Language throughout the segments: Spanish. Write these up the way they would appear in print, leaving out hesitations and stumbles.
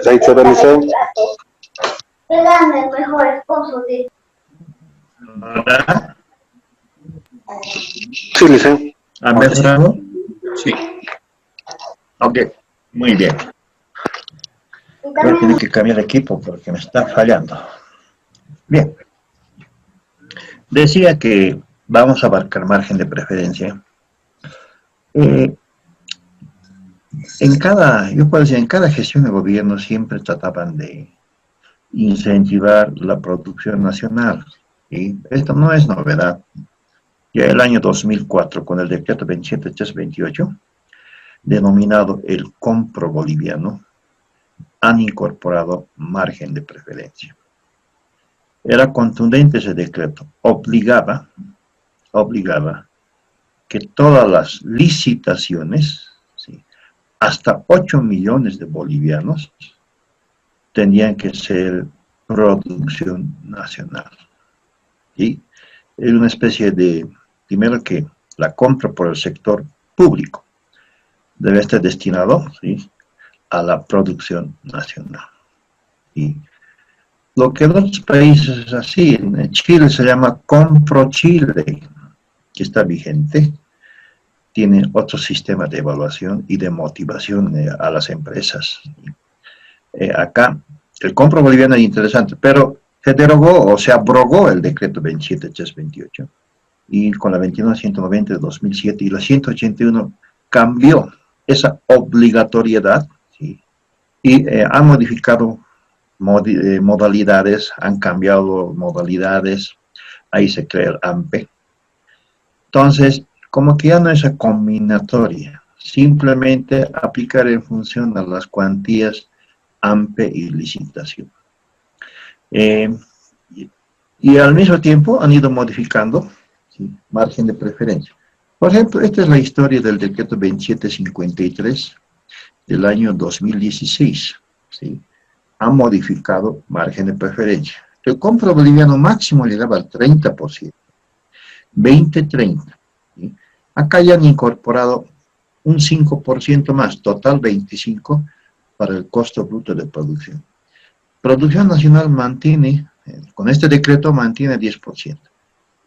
¿Se ha dicho de Liceo? Dígame el mejor esposo de... ¿Ahora? Sí, Liceo. ¿Ha mejorado? Sí. Ok, muy bien. Voy a tener que cambiar de equipo porque me está fallando. Bien. Decía que vamos a abarcar margen de preferencia. Yo puedo decir, en cada gestión de gobierno siempre trataban de incentivar la producción nacional. Y esto no es novedad. Ya el año 2004, con el decreto 27328, denominado el compro boliviano, han incorporado margen de preferencia. Era contundente ese decreto, obligaba que todas las licitaciones, ¿sí?, hasta 8 millones de bolivianos, tenían que ser producción nacional. ¿Sí? Es una especie de, primero que la compra por el sector público debe estar destinado, ¿sí?, a la producción nacional. ¿Sí? Lo que en otros países es así, en Chile se llama Compro Chile, que está vigente, tiene otro sistema de evaluación y de motivación a las empresas. Acá, el compro boliviano es interesante, pero se derogó o se abrogó el decreto 27328 y con la 21190 de 2007 y la 181 cambió esa obligatoriedad, ¿sí?, y han modificado modalidades, han cambiado modalidades, ahí se crea el AMPE. Entonces, como que ya no es esa combinatoria, simplemente aplicar en función a las cuantías AMPE y licitación. Y al mismo tiempo han ido modificando, ¿sí?, margen de preferencia. Por ejemplo, esta es la historia del decreto 2753 del año 2016, ¿sí? Han modificado margen de preferencia. El compro boliviano máximo llegaba al 30%, 20-30. ¿Sí? Acá ya han incorporado un 5% más, total 25% para el costo bruto de producción. Producción nacional mantiene, con este decreto mantiene 10%.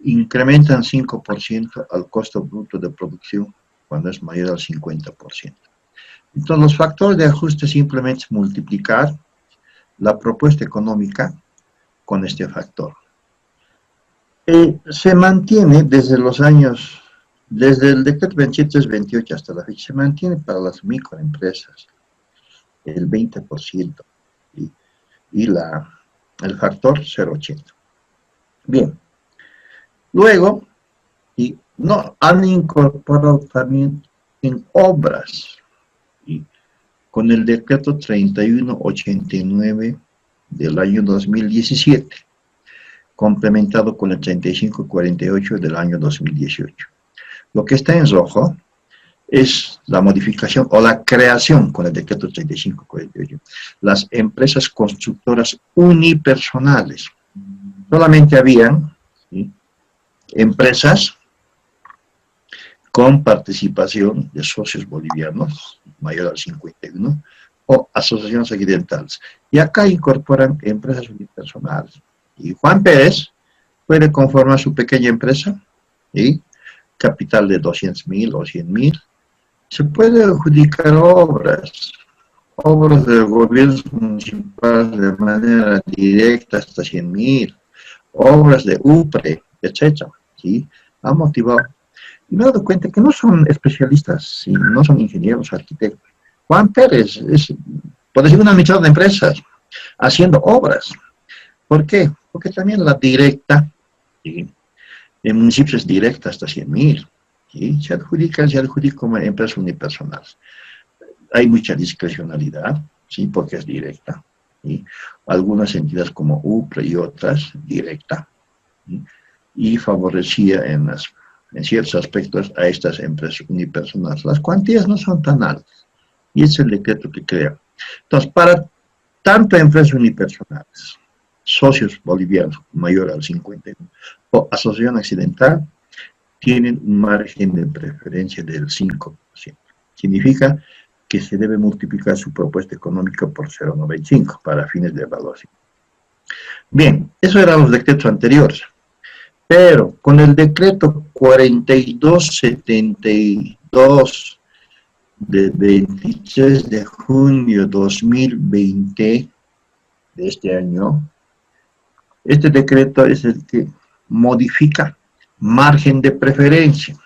Incrementan 5% al costo bruto de producción cuando es mayor al 50%. Entonces los factores de ajuste simplemente es multiplicar la propuesta económica con este factor. Se mantiene desde el decreto 2328 hasta la fecha, se mantiene para las microempresas el 20% y el factor 0,80. Bien, luego, no, han incorporado también en obras, con el decreto 3189 del año 2017, complementado con el 3548 del año 2018. Lo que está en rojo es la modificación o la creación con el decreto 3548. Las empresas constructoras unipersonales. Solamente habían, ¿sí?, empresas con participación de socios bolivianos, mayor al 51, o asociaciones accidentales. Y acá incorporan empresas unipersonales. Y Juan Pérez puede conformar su pequeña empresa, ¿sí?, capital de 200.000 o 100.000. Se puede adjudicar obras del gobierno municipal de manera directa hasta 100.000, obras de UPRE, etc. ¿Sí? Ha motivado. Y me he dado cuenta que no son especialistas, ¿sí?, no son ingenieros, arquitectos. Juan Pérez es, por decir, un administrador de empresas, haciendo obras. ¿Por qué? Porque también la directa, ¿sí?, en municipios es directa hasta 100.000. ¿Sí? Se adjudica como empresas unipersonales. Hay mucha discrecionalidad, ¿sí?, porque es directa. ¿Sí? Algunas entidades como UPRE y otras, directa. ¿Sí? Y favorecía en ciertos aspectos a estas empresas unipersonales. Las cuantías no son tan altas. Y es el decreto que crea. Entonces, para tanto empresas unipersonales, socios bolivianos mayor al 51, o asociación accidental, tienen un margen de preferencia del 5%. Significa que se debe multiplicar su propuesta económica por 0,95 para fines de evaluación. Bien, eso eran los decretos anteriores. Pero con el decreto 4272 del 23 de junio 2020 de este año, este decreto es el que modifica margen de preferencia.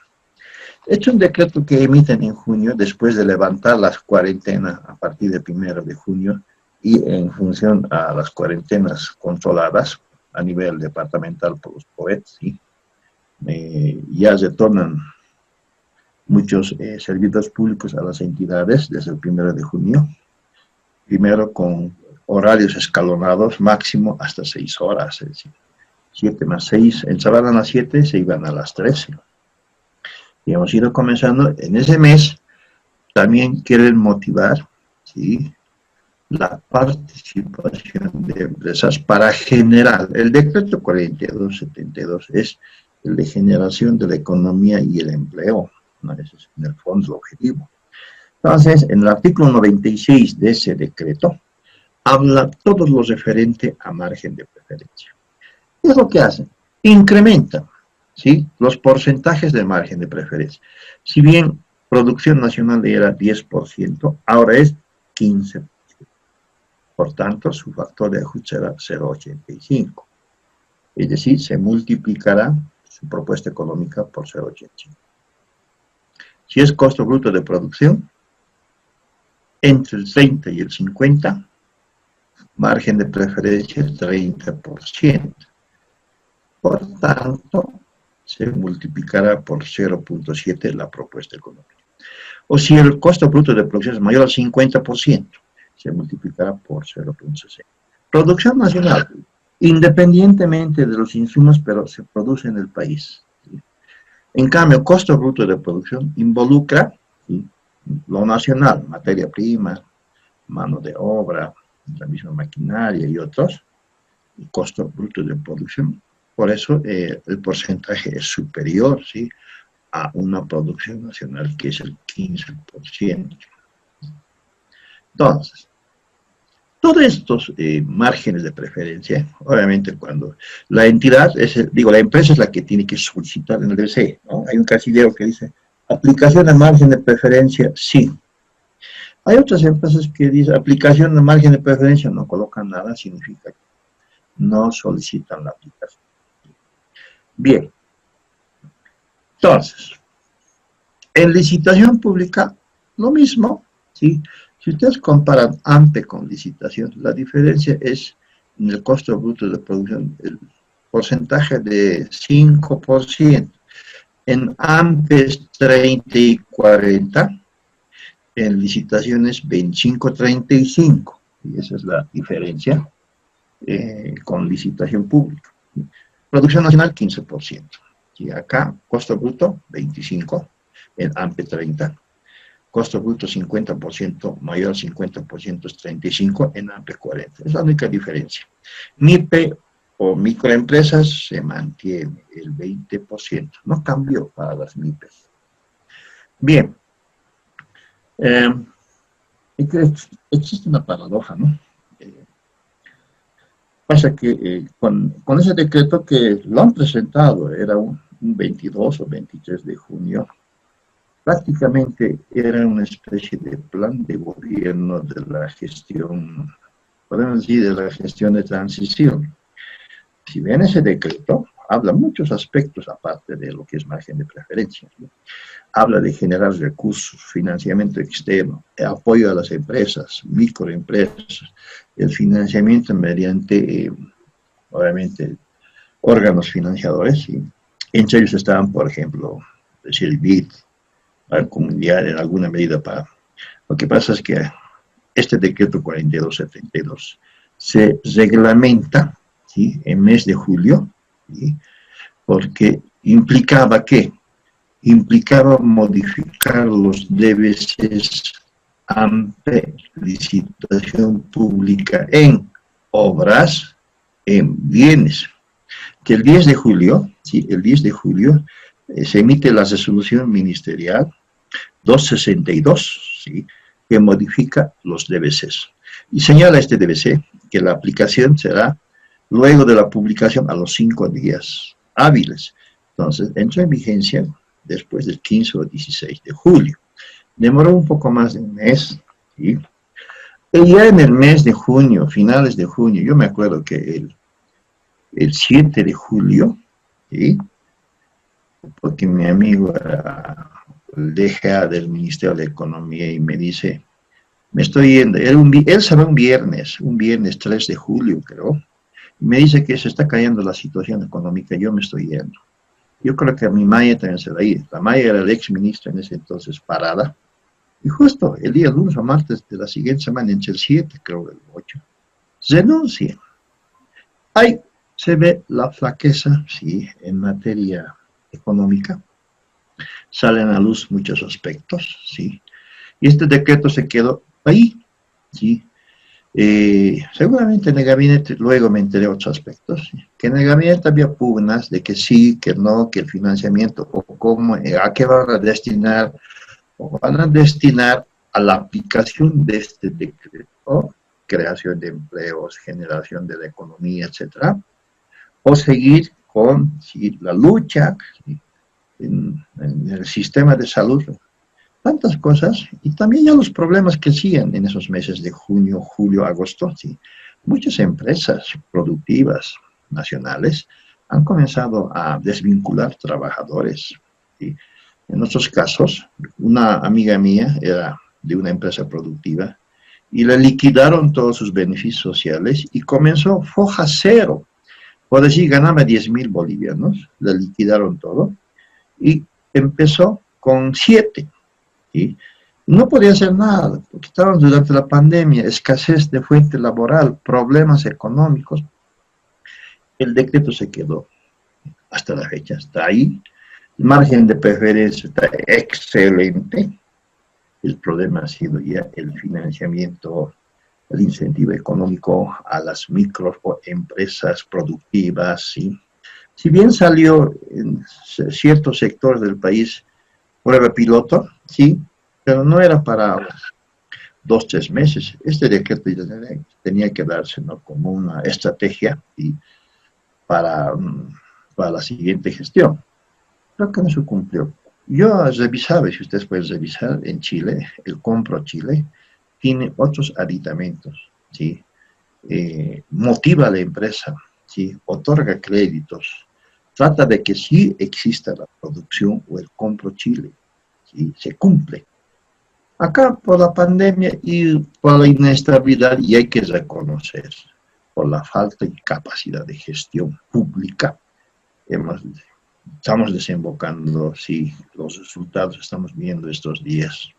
Es un decreto que emiten en junio después de levantar las cuarentenas a partir del 1 de junio y en función a las cuarentenas controladas a nivel departamental por los POET, ¿sí? Ya retornan muchos servidores públicos a las entidades desde el 1 de junio, primero con horarios escalonados, máximo hasta 6 horas, es decir, 7 más 6, entraban a las 7, se iban a las 13. Y hemos ido comenzando en ese mes, también quieren motivar, ¿sí?, la participación de empresas para generar. El decreto 4272 es el de generación de la economía y el empleo, ¿no? Ese es en el fondo el objetivo. Entonces, en el artículo 96 de ese decreto, habla todo lo referente a margen de preferencia. ¿Qué es lo que hacen? Incrementan, ¿sí?, los porcentajes de margen de preferencia. Si bien producción nacional era 10%, ahora es 15%. Por tanto, su factor de ajuste será 0,85. Es decir, se multiplicará su propuesta económica por 0,85. Si es costo bruto de producción, entre el 30 y el 50, margen de preferencia 30%. Por tanto, se multiplicará por 0,7 la propuesta económica. O si el costo bruto de producción es mayor al 50%, se multiplicará por 0,6. Producción nacional, independientemente de los insumos, pero se produce en el país. ¿Sí? En cambio, costo bruto de producción involucra, ¿sí?, lo nacional, materia prima, mano de obra, la misma maquinaria y otros, y costo bruto de producción. Por eso el porcentaje es superior, ¿sí?, a una producción nacional que es el 15%. Entonces, todos estos márgenes de preferencia, obviamente cuando la entidad, la empresa es la que tiene que solicitar en el DBC, ¿no? Hay un casillero que dice, aplicación de margen de preferencia, sí. Hay otras empresas que dicen, aplicación de margen de preferencia, no colocan nada, significa que no solicitan la aplicación. Bien. Entonces, en licitación pública, lo mismo, ¿sí? Si ustedes comparan AMPE con licitación, la diferencia es en el costo bruto de producción, el porcentaje de 5%. En AMPE es 30 y 40, en licitaciones 25-35, y esa es la diferencia con licitación pública. Producción nacional 15%, y acá costo bruto 25%, en AMPE 30%. Costo bruto 50%, mayor al 50% es 35%, en AMPE 40%. Es la única diferencia. MIPE o microempresas se mantiene el 20%. No cambió para las MIPES. Bien. Existe una paradoja, ¿no? Pasa que con ese decreto que lo han presentado, era un 22 o 23 de junio, prácticamente era una especie de plan de gobierno de la gestión, podemos decir, de la gestión de transición. Si bien ese decreto habla muchos aspectos aparte de lo que es margen de preferencia, ¿no? Habla de generar recursos, financiamiento externo, apoyo a las empresas, microempresas, el financiamiento mediante, obviamente, órganos financiadores, y entre ellos estaban, por ejemplo, el BID, la comunidad en alguna medida para... Lo que pasa es que este decreto 4272 se reglamenta, ¿sí?, en mes de julio, ¿sí?, porque implicaba ¿qué? Implicaba modificar los DBCs ante licitación pública en obras, en bienes, que el 10 de julio, ¿sí?, el 10 de julio se emite la resolución ministerial 262, ¿sí?, que modifica los DBCs. Y señala este DBC que la aplicación será luego de la publicación a los 5 días hábiles. Entonces, entró en vigencia después del 15 o 16 de julio. Demoró un poco más de un mes, ¿sí? Y ya en el mes de junio, finales de junio, yo me acuerdo que el 7 de julio, ¿sí?, porque mi amigo era el DGA del Ministerio de Economía y me dice, me estoy yendo, él se va un viernes 3 de julio, creo, y me dice que se está cayendo la situación económica, yo me estoy yendo. Yo creo que a mi Maya también se va a ir. La Maya era el ex ministro en ese entonces, Parada, y justo el día lunes o martes de la siguiente semana, entre el 7, creo, el 8, renuncia. Ahí se ve la flaqueza, sí, en materia económica. Salen a luz muchos aspectos, sí. Y este decreto se quedó ahí, sí. Seguramente en el gabinete, luego me enteré de otros aspectos, ¿sí?, que en el gabinete había pugnas de que sí, que no, que el financiamiento, o cómo, a qué van a destinar, o van a destinar a la aplicación de este decreto, creación de empleos, generación de la economía, etcétera, o seguir con, sí, la lucha, ¿sí?, en el sistema de salud, tantas cosas, y también ya los problemas que siguen en esos meses de junio, julio, agosto, ¿sí? Muchas empresas productivas nacionales han comenzado a desvincular trabajadores, ¿sí? En otros casos, una amiga mía era de una empresa productiva y le liquidaron todos sus beneficios sociales y comenzó foja cero. Por decir, ganaba 10.000 bolivianos, le liquidaron todo y empezó con 7. ¿Sí? No podía hacer nada, porque estábamos durante la pandemia, escasez de fuente laboral, problemas económicos. El decreto se quedó hasta la fecha, está ahí. El margen de preferencia está excelente. El problema ha sido ya el financiamiento, el incentivo económico a las microempresas productivas, ¿sí? Si bien salió en ciertos sectores del país prueba piloto, sí, pero no era para 2 o 3 meses. Este decreto tenía que darse, ¿no?, como una estrategia y para, para la siguiente gestión. Creo que no se cumplió. Yo revisaba, si ustedes pueden revisar, en Chile, el Compro Chile tiene otros aditamentos, ¿sí? Motiva a la empresa, ¿sí?, otorga créditos, trata de que sí exista la producción o el Compro Chile, ¿sí?, se cumple. Acá, por la pandemia y por la inestabilidad, y hay que reconocer, por la falta de capacidad de gestión pública, estamos desembocando, sí, los resultados estamos viendo estos días.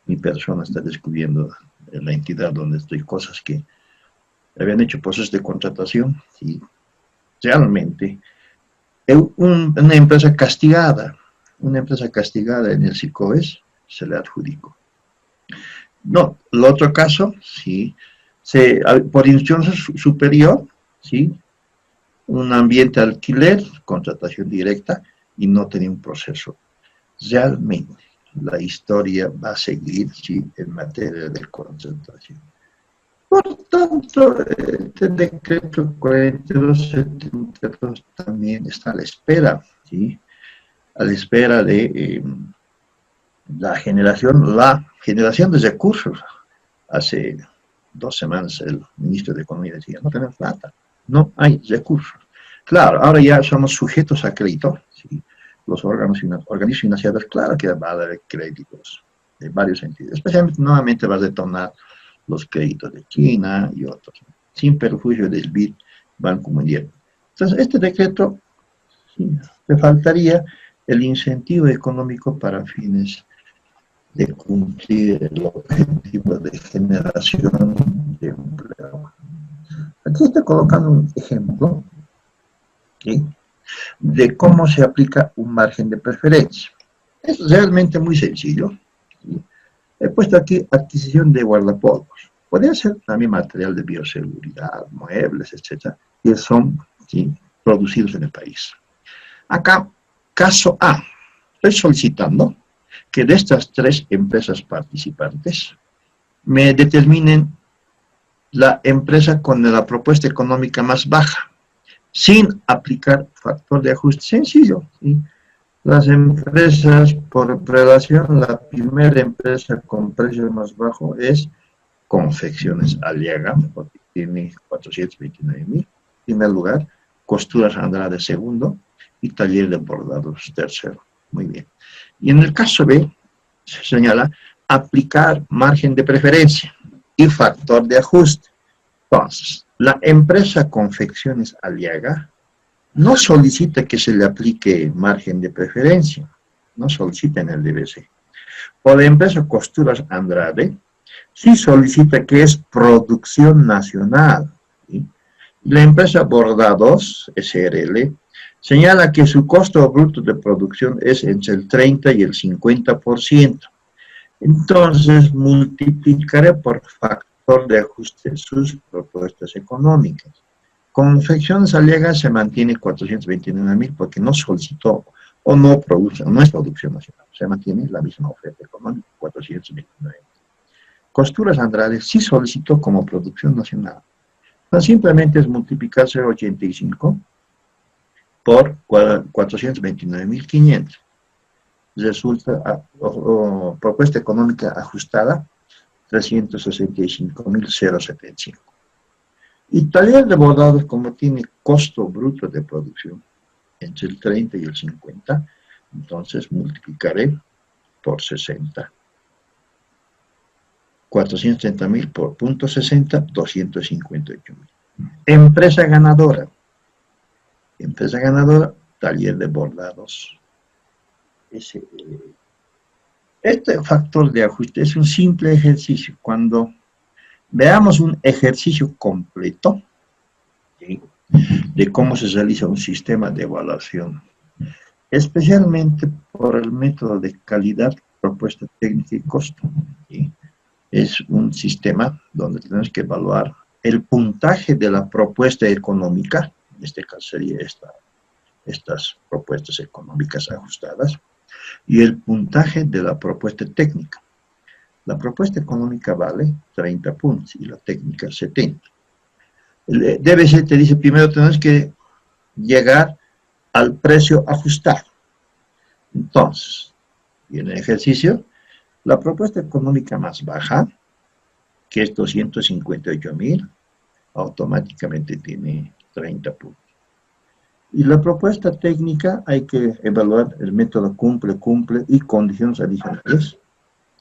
Mi persona está descubriendo en la entidad donde estoy cosas que habían hecho procesos de contratación, y realmente una empresa castigada en el SICOES se le adjudicó. No, el otro caso, sí, por institución superior, sí, un ambiente de alquiler, contratación directa, y no tenía un proceso. Realmente, la historia va a seguir, sí, en materia de contratación. Por tanto, este decreto 4272 también está a la espera, ¿sí?, a la espera de la generación de recursos. Hace 2 semanas el ministro de Economía decía, no tenemos plata, no hay recursos. Claro, ahora ya somos sujetos a crédito, ¿sí? Los organismos financieros, claro que va a haber créditos de varios sentidos, especialmente nuevamente va a detonar los créditos de China y otros, sin perjuicio del BID, Banco Mundial. Entonces, este decreto, sí, le faltaría el incentivo económico para fines de cumplir el objetivo de generación de empleo. Aquí estoy colocando un ejemplo, ¿sí?, de cómo se aplica un margen de preferencia. Es realmente muy sencillo, ¿sí? He puesto aquí adquisición de guardapolvos. Podría ser también material de bioseguridad, muebles, etcétera, que son, ¿sí?, producidos en el país. Acá, caso A, estoy solicitando que de estas 3 empresas participantes me determinen la empresa con la propuesta económica más baja, sin aplicar factor de ajuste sencillo, ¿sí? Las empresas, por relación, la primera empresa con precio más bajo es Confecciones Aliaga, porque tiene 429,000, en primer lugar, Costuras Andrade, segundo, y Taller de Bordados, tercero. Muy bien. Y en el caso B, se señala aplicar margen de preferencia y factor de ajuste. Entonces, la empresa Confecciones Aliaga no solicita que se le aplique margen de preferencia, no solicita en el DBC. O la empresa Costuras Andrade sí solicita que es producción nacional, ¿sí? La empresa Bordados, SRL, señala que su costo bruto de producción es entre el 30 y el 50%. Entonces, multiplicaré por factor de ajuste sus propuestas económicas. Confecciones Aliaga se mantiene 429,000 porque no solicitó o no produce, no es producción nacional, se mantiene la misma oferta económica, 429,000. Costuras Andrade sí solicitó como producción nacional. Entonces, simplemente es multiplicar 0,85 por 429,500. Resulta, propuesta económica ajustada, 365,075. Y Taller de Bordados, como tiene costo bruto de producción entre el 30 y el 50, entonces multiplicaré por 60. 430,000 por punto 60, 258,000. Empresa ganadora. Empresa ganadora, Taller de Bordados. Este factor de ajuste es un simple ejercicio. Cuando veamos un ejercicio completo, ¿sí?, de cómo se realiza un sistema de evaluación, especialmente por el método de calidad, propuesta técnica y costo, ¿sí? Es un sistema donde tenemos que evaluar el puntaje de la propuesta económica, en este caso sería estas propuestas económicas ajustadas, y el puntaje de la propuesta técnica. La propuesta económica vale 30 puntos y la técnica 70. El DBC te dice, primero tenemos que llegar al precio ajustado. Entonces, viene el ejercicio, la propuesta económica más baja, que es 258,000, automáticamente tiene 30 puntos. Y la propuesta técnica hay que evaluar el método cumple y condiciones adicionales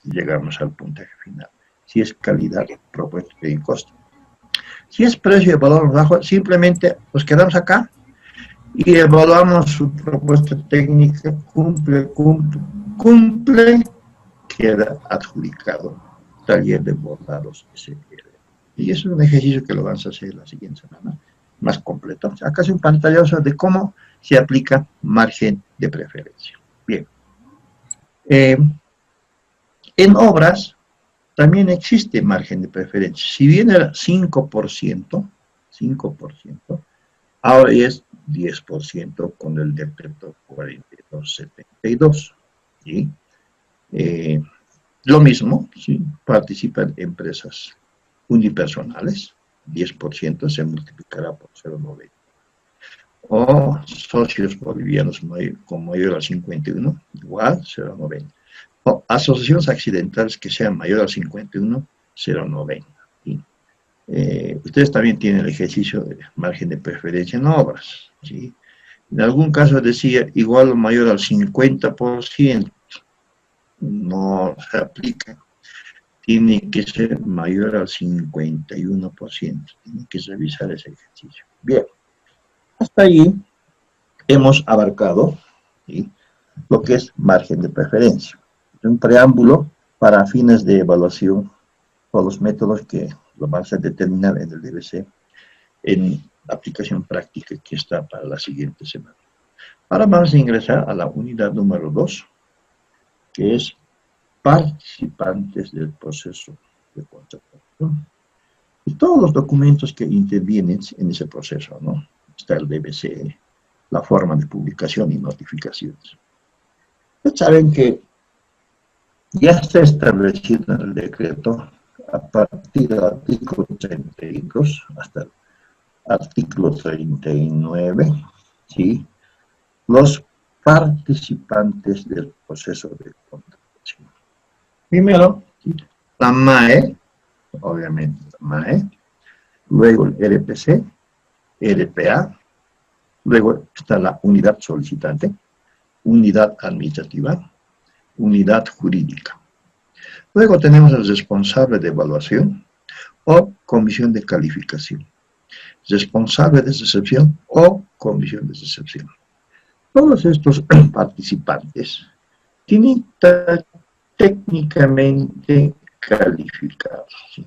y llegamos al puntaje final. Si es calidad, propuesta y costo. Si es precio y valor bajo, simplemente nos quedamos acá y evaluamos su propuesta técnica, cumple, queda adjudicado Taller de Bordados SRL. Y es un ejercicio que lo vamos a hacer la siguiente semana, más completo. Acá es un pantallazo de cómo se aplica margen de preferencia. Bien. En obras también existe margen de preferencia. Si bien era 5%, ahora es 10% con el decreto 4272. ¿Sí? Lo mismo, ¿sí?, participan empresas unipersonales, 10% se multiplicará por 0,90. O socios bolivianos con mayor al 51, igual 0,90. O asociaciones accidentales que sean mayor al 51, 0,90. ¿Sí? Ustedes también tienen el ejercicio de margen de preferencia en obras, ¿sí? En algún caso decía igual o mayor al 50%, no se aplica. Tiene que ser mayor al 51%. Tienen que revisar ese ejercicio. Bien, hasta ahí hemos abarcado, ¿sí?, lo que es margen de preferencia. Un preámbulo para fines de evaluación por los métodos que lo vamos a determinar en el DBC en la aplicación práctica que está para la siguiente semana. Ahora vamos a ingresar a la unidad número 2, que es participantes del proceso de contratación y todos los documentos que intervienen en ese proceso, ¿no? Está el DBC, la forma de publicación y notificaciones. Ustedes saben que ya está establecido en el decreto a partir del artículo 32 hasta el artículo 39, ¿sí? Los participantes del proceso de contratación. Primero, ¿sí? La MAE, obviamente la MAE, luego el RPC, RPA, luego está la unidad solicitante, unidad administrativa, unidad jurídica. Luego tenemos el responsable de evaluación o comisión de calificación, responsable de recepción o comisión de recepción. Todos estos participantes tienen técnicamente calificados. ¿Sí?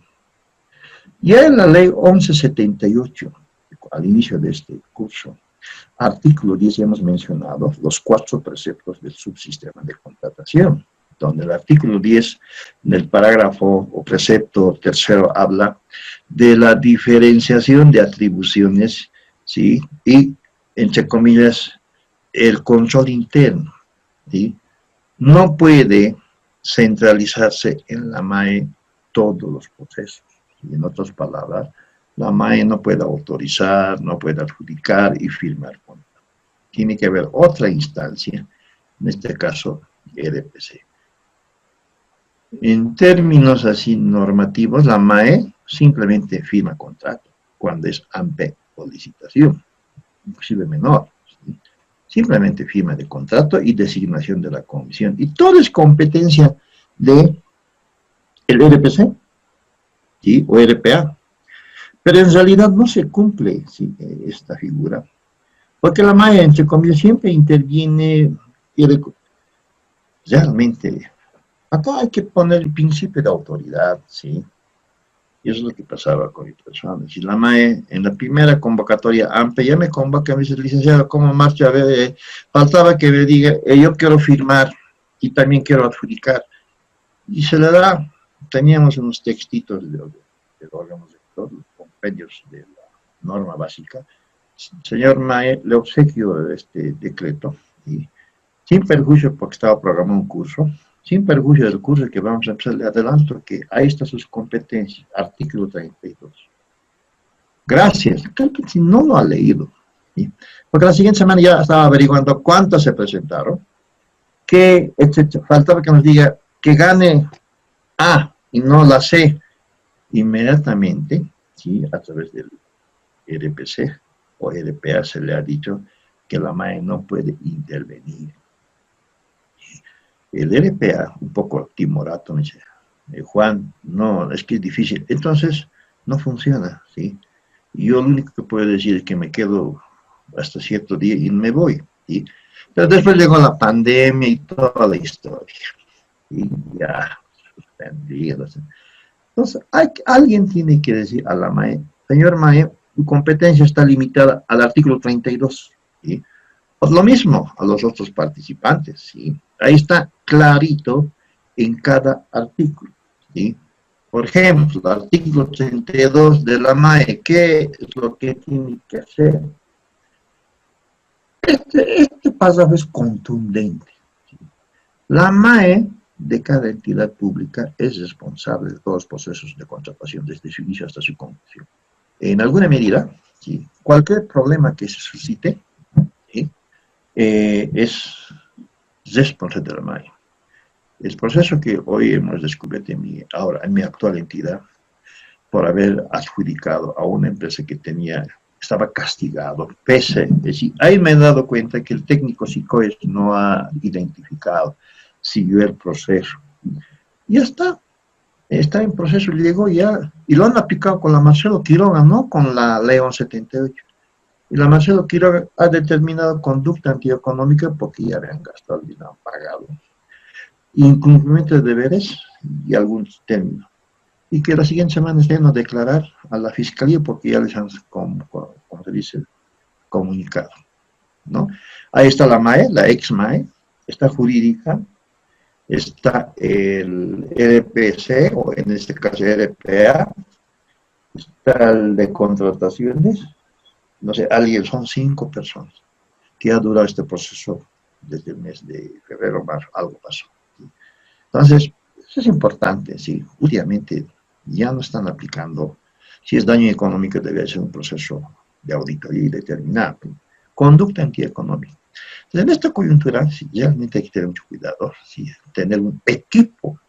Ya en la ley 1178, al inicio de este curso, artículo 10 ya hemos mencionado los 4 preceptos del subsistema de contratación, donde el artículo 10 del parágrafo o precepto tercero habla de la diferenciación de atribuciones, ¿sí? Y, entre comillas, el control interno, ¿sí? No puede centralizarse en la MAE todos los procesos. ¿Sí? En otras palabras, la MAE no puede autorizar, no puede adjudicar y firmar contrato. Tiene que haber otra instancia, en este caso, RPC. En términos así normativos, la MAE simplemente firma contrato cuando es AMPE o licitación, inclusive menor. ¿Sí? Simplemente firma de contrato y designación de la comisión. Y todo es competencia de el RPC, ¿sí? O RPA. Pero en realidad no se cumple, ¿sí? Esta figura. Porque la MAE, entre comillas, siempre interviene y realmente, acá hay que poner el principio de autoridad, ¿sí? Y eso es lo que pasaba con mi persona. Si la MAE, en la primera convocatoria AMPE, ya me convoca, me dice, licenciado, ¿cómo marcha? A ver, faltaba que me diga, yo quiero firmar y también quiero adjudicar. Y se le da, teníamos unos textitos de órganos de todos los compendios de la norma básica. Señor MAE, le obsequio este decreto, y sin perjuicio porque estaba programado un curso, sin perjuicio del curso que vamos a empezar, le adelanto que ahí están sus competencias, artículo 32. Gracias, creo que si no lo ha leído, ¿sí? Porque la siguiente semana ya estaba averiguando cuántas se presentaron, que, etc. Faltaba que nos diga que gane A y no la C, inmediatamente, ¿sí? A través del RPC o RPA se le ha dicho que la MAE no puede intervenir. El RPA, un poco timorato, me dice, Juan, no, es que es difícil. Entonces, no funciona, ¿sí? Y yo lo único que puedo decir es que me quedo hasta cierto día y me voy, ¿sí? Pero después llegó la pandemia y toda la historia. Y ya, suspendido. Entonces, alguien tiene que decir a la MAE, señor MAE, su competencia está limitada al artículo 32, ¿sí? Pues lo mismo a los otros participantes, ¿sí? Ahí está clarito en cada artículo, ¿sí? Por ejemplo, el artículo 32 de la MAE, ¿qué es lo que tiene que hacer? Este párrafo es contundente, ¿sí? La MAE de cada entidad pública es responsable de todos los procesos de contratación desde su inicio hasta su conclusión. En alguna medida, ¿sí? Cualquier problema que se suscite, ¿sí? Es responsable de la MAE. El proceso que hoy hemos descubierto en mi actual entidad, por haber adjudicado a una empresa que estaba castigado, pese, es decir, ahí me he dado cuenta que el técnico SICOES no ha identificado, siguió el proceso. Ya está en proceso, llegó ya, y lo han aplicado con la Marcelo Quiroga, no con la ley 1178. Y la Marcelo Quiroga ha determinado conducta antieconómica porque ya habían gastado el dinero pagado. Incumplimiento de deberes y algún término. Y que la siguiente semana estén a declarar a la fiscalía porque ya les han, como se dice, comunicado, ¿no? Ahí está la MAE, la ex MAE, está jurídica, está el RPC, o en este caso RPA, está el de contrataciones, no sé, alguien, son 5 personas que ha durado este proceso desde el mes de febrero, marzo, algo pasó. ¿Sí? Entonces, eso es importante, sí, últimamente ya no están aplicando, si es daño económico debe ser un proceso de auditoría y determinar conducta antieconómica. Entonces, en esta coyuntura, sí, realmente hay que tener mucho cuidado, sí, tener un equipo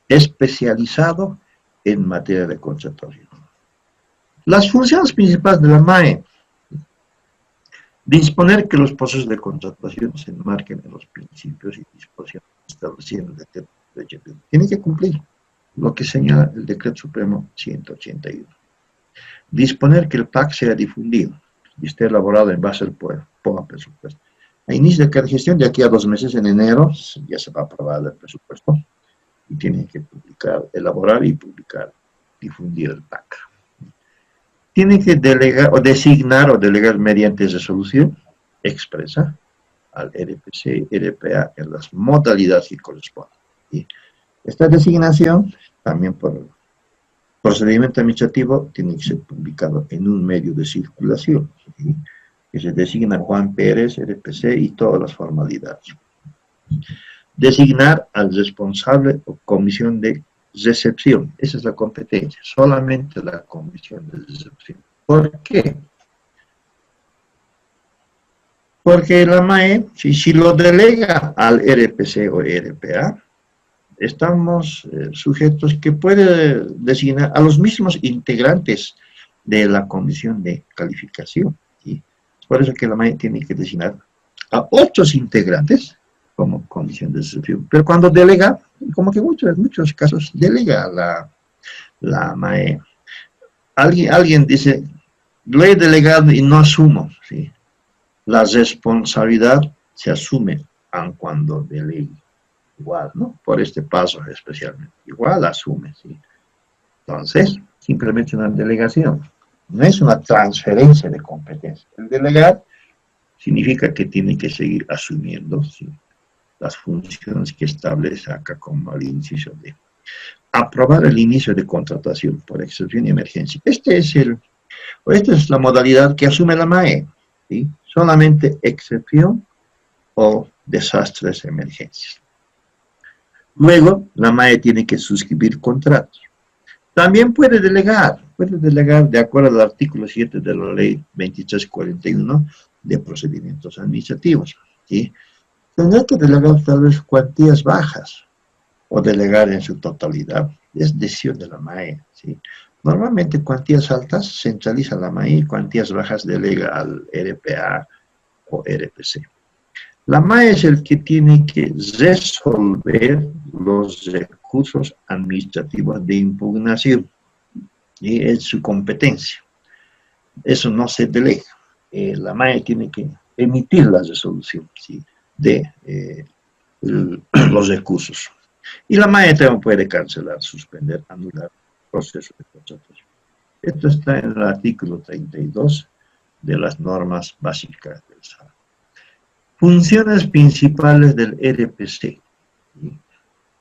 especializado en materia de contratación. Las funciones principales de la MAE: disponer que los procesos de contratación se enmarquen en los principios y disposiciones establecidos en el decreto de HPP. Tiene que cumplir lo que señala el Decreto Supremo 181. Disponer que el PAC sea difundido y esté elaborado en base al POA presupuesto. A inicio de cada gestión, de aquí a 2 meses, en enero, ya se va a aprobar el presupuesto y tienen que publicar, elaborar y publicar, difundir el PAC. Tienen que delegar o designar o delegar mediante resolución expresa al RPC, RPA en las modalidades que corresponden. Y esta designación, también por procedimiento administrativo, tiene que ser publicado en un medio de circulación, ¿sí? Que se designa Juan Pérez, RPC y todas las formalidades. Designar al responsable o comisión de recepción. Esa es la competencia, solamente la comisión de recepción. ¿Por qué? Porque la MAE, si lo delega al RPC o RPA, estamos sujetos que puede designar a los mismos integrantes de la comisión de calificación. ¿Sí? Por eso que la MAE tiene que designar a otros integrantes como comisión de recepción. Pero cuando delega, como que en muchos casos delega la MAE. Alguien dice, lo he delegado y no asumo. ¿Sí? La responsabilidad se asume aun cuando delegue. Igual, ¿no? Por este paso especialmente. Igual asume, ¿sí? Entonces, simplemente una delegación. No es una transferencia de competencia. El delegar significa que tiene que seguir asumiendo, ¿sí?, las funciones que establece acá como al inicio de aprobar el inicio de contratación por excepción y emergencia. Esta es la modalidad que asume la MAE, ¿sí? Solamente excepción o desastres, emergencias. Luego, la MAE tiene que suscribir contratos. También puede delegar de acuerdo al artículo 7 de la ley 2341 de procedimientos administrativos, ¿sí? Tendrá que delegar tal vez cuantías bajas o delegar en su totalidad. Es decisión de la MAE, ¿sí? Normalmente cuantías altas centraliza la MAE y cuantías bajas delega al RPA o RPC. La MAE es el que tiene que resolver los recursos administrativos de impugnación, y es su competencia. Eso no se delega. La MAE tiene que emitir la resolución, ¿sí?, de los recursos. Y la MAE también puede cancelar, suspender, anular el proceso de contratación. Esto está en el artículo 32 de las normas básicas del SAR. Funciones principales del RPC.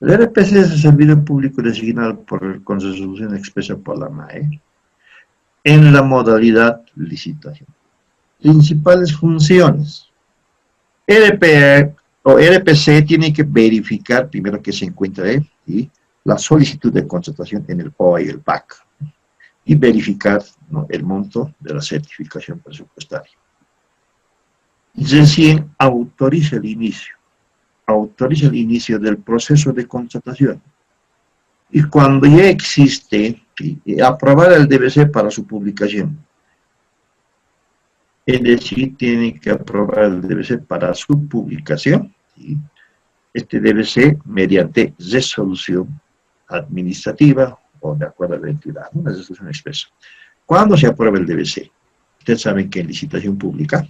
El RPC es el servidor público designado con resolución expresa por la MAE en la modalidad licitación. Principales funciones. RPA o RPC tiene que verificar primero que se encuentre, ¿sí?, la solicitud de contratación en el POA y el PAC y verificar, ¿no?, el monto de la certificación presupuestaria. Recién autoriza el inicio del proceso de contratación. Y cuando ya existe, aprobar el DBC para su publicación. Es decir, tiene que aprobar el DBC para su publicación, ¿sí? Este DBC mediante resolución administrativa o de acuerdo a la entidad, una resolución expresa. ¿Cuándo se aprueba el DBC? Ustedes saben que en licitación pública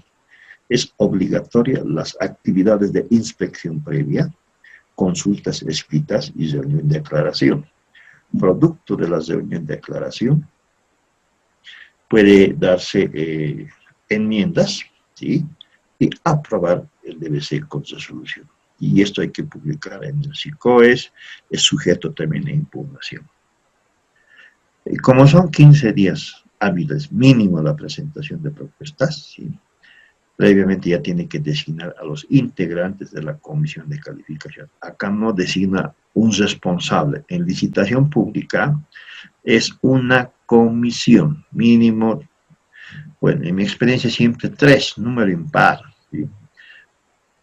es obligatoria las actividades de inspección previa, consultas escritas y reunión de aclaración. Producto de la reunión de aclaración puede darse enmiendas, ¿sí?, y aprobar el DBC con resolución. Y esto hay que publicar en el SICOES, es sujeto también a impugnación. Como son 15 días hábiles mínimo la presentación de propuestas, ¿sí?, previamente ya tiene que designar a los integrantes de la comisión de calificación. Acá no designa un responsable. En licitación pública es una comisión, mínimo, bueno, en mi experiencia siempre 3, número impar, ¿sí?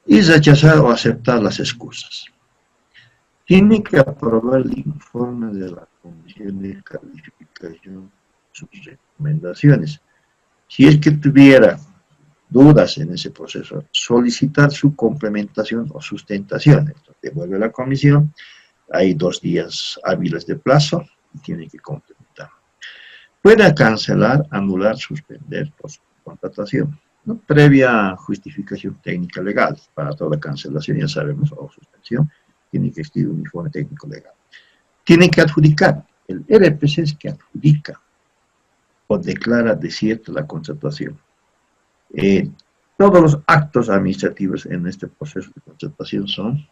Y rechazar o aceptar las excusas. Tiene que aprobar el informe de la comisión de calificación, sus recomendaciones. Si es que tuviera dudas en ese proceso, solicitar su complementación o sustentación. Entonces, devuelve a la comisión, hay 2 días hábiles de plazo y tiene que complementar. Puede cancelar, anular, suspender por su contratación, ¿no? Previa justificación técnica legal. Para toda cancelación, ya sabemos, o suspensión, tiene que existir un informe técnico legal. Tiene que adjudicar. El RPC es que adjudica o declara desierta la contratación. Todos los actos administrativos en este proceso de contratación son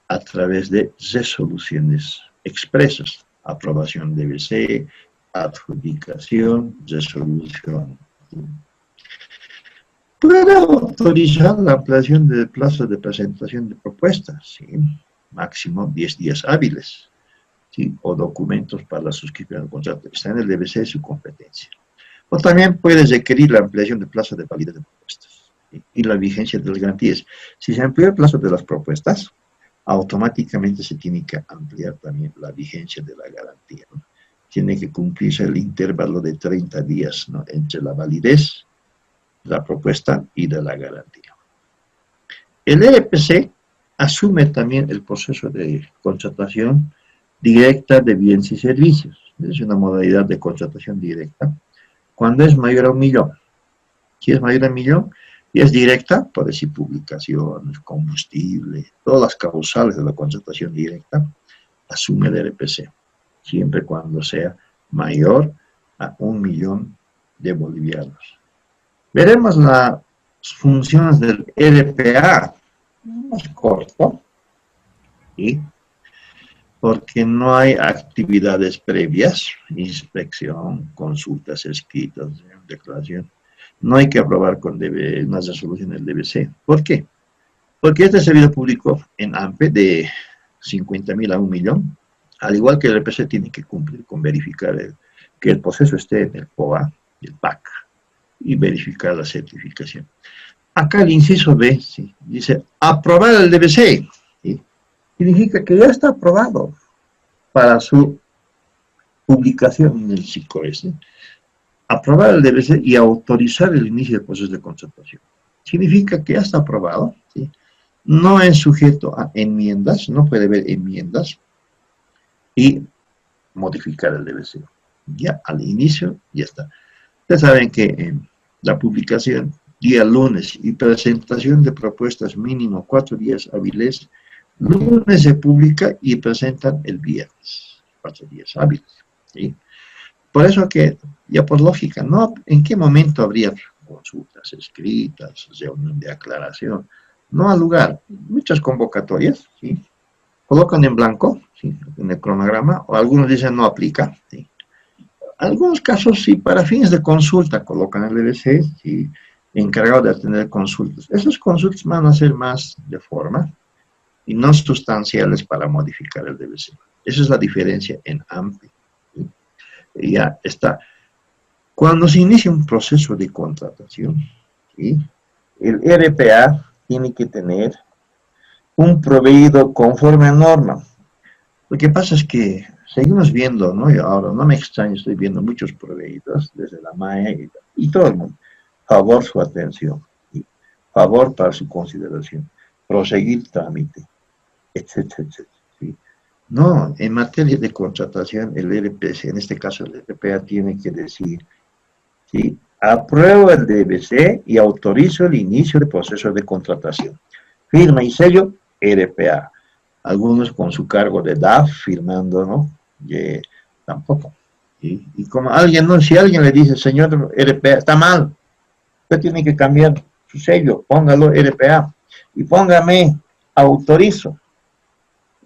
a través de resoluciones expresas, aprobación de BC, adjudicación, resolución. Puede autorizar la ampliación del plazo de presentación de propuestas, ¿sí? Máximo 10 días hábiles, ¿sí? O documentos para la suscripción del contrato. Está en el DBC su competencia. O también puede requerir la ampliación del plazo de validez de propuestas, ¿sí? Y la vigencia de las garantías. Si se amplía el plazo de las propuestas, automáticamente se tiene que ampliar también la vigencia de la garantía, ¿no? Tiene que cumplirse el intervalo de 30 días, ¿no? Entre la validez de la propuesta y de la garantía. El EPC asume también el proceso de contratación directa de bienes y servicios. Es una modalidad de contratación directa cuando es mayor a 1 millón. Si es mayor a 1 millón y es directa, puede decir publicaciones, combustible, todas las causales de la contratación directa, asume el RPC, siempre cuando sea mayor a 1 millón de bolivianos. Veremos las funciones del RPA, más corto, ¿sí? Porque no hay actividades previas, inspección, consultas escritas, declaración. No hay que aprobar con una resolución del DBC. ¿Por qué? Porque este servidor público en AMPE de 50.000 a 1 millón, al igual que el RPC tiene que cumplir con verificar que el proceso esté en el POA, el PAC, y verificar la certificación. Acá el inciso B, ¿sí? Dice, aprobar el DBC, ¿sí? Significa que ya está aprobado para su publicación en el SICOES. Aprobar el DBC y autorizar el inicio del proceso de contratación. Significa que ya está aprobado, ¿sí? No es sujeto a enmiendas, no puede haber enmiendas, y modificar el DBC. Ya al inicio, ya está. Ustedes saben que la publicación día lunes y presentación de propuestas mínimo 4 días hábiles, lunes se publica y presentan el viernes, 4 días hábiles, ¿sí? Por eso que, ya por lógica, ¿no? ¿En qué momento habría consultas escritas, reunión de aclaración? No al lugar. Muchas convocatorias, ¿sí? Colocan en blanco, ¿sí? En el cronograma, o algunos dicen no aplica, ¿sí? Algunos casos sí, para fines de consulta, colocan el DBC, ¿sí? Encargado de atender consultas. Esas consultas van a ser más de forma y no sustanciales para modificar el DBC. Esa es la diferencia en AMPE, ¿sí? Ya está. Cuando se inicia un proceso de contratación, ¿sí? El RPA tiene que tener un proveído conforme a norma. Lo que pasa es que seguimos viendo, ¿no? Y ahora no me extraña, estoy viendo muchos proveídos desde la MAE y todo el mundo. Favor su atención, ¿sí? Favor para su consideración, proseguir trámite, etcétera, etcétera, ¿sí? No, en materia de contratación, el RPC, en este caso el RPA, tiene que decir, ¿sí? Apruebo el DBC y autorizo el inicio del proceso de contratación. Firma y sello, RPA. Algunos con su cargo de DAF firmando, ¿no? Tampoco. ¿Sí? Y como alguien, ¿no? Si alguien le dice, señor RPA, está mal, usted tiene que cambiar su sello, póngalo RPA y póngame autorizo.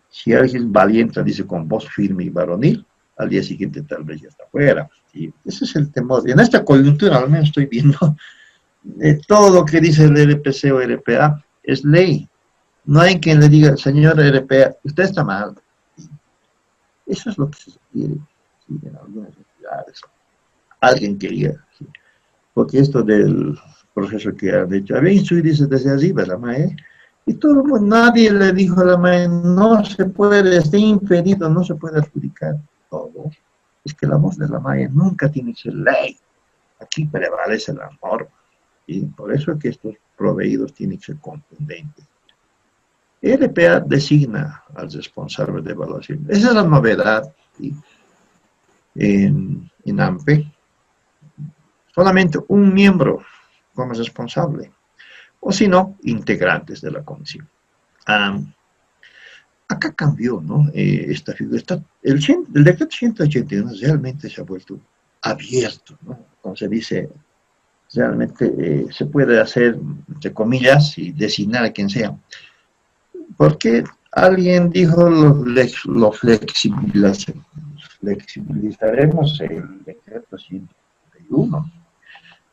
Si alguien valiente dice con voz firme y varonil, al día siguiente tal vez ya está fuera. ¿Sí? Ese es el temor. En esta coyuntura al menos estoy viendo todo lo que dice el RPC o RPA es ley. No hay quien le diga, señor RPA, usted está mal. Eso es lo que se quiere, ¿sí? En algunas entidades. Alguien quería, ¿sí? Porque esto del proceso que han hecho, había instruido desde arriba la MAE, y todo, nadie le dijo a la MAE, no se puede, está impedido, no se puede adjudicar todo. Es que la voz de la MAE nunca tiene que ser ley. Aquí prevalece la norma. Y por eso es que estos proveídos tienen que ser contundentes. El RPA designa al responsable de evaluación. Esa es la novedad, ¿sí? En AMPE. Solamente un miembro como responsable, o si no, integrantes de la comisión. Acá cambió, ¿no? Esta figura. El decreto 181 realmente se ha vuelto abierto, ¿no? Como se dice, realmente se puede hacer, entre comillas, y designar a quien sea. Porque alguien dijo lo flexibilizaremos el decreto 181.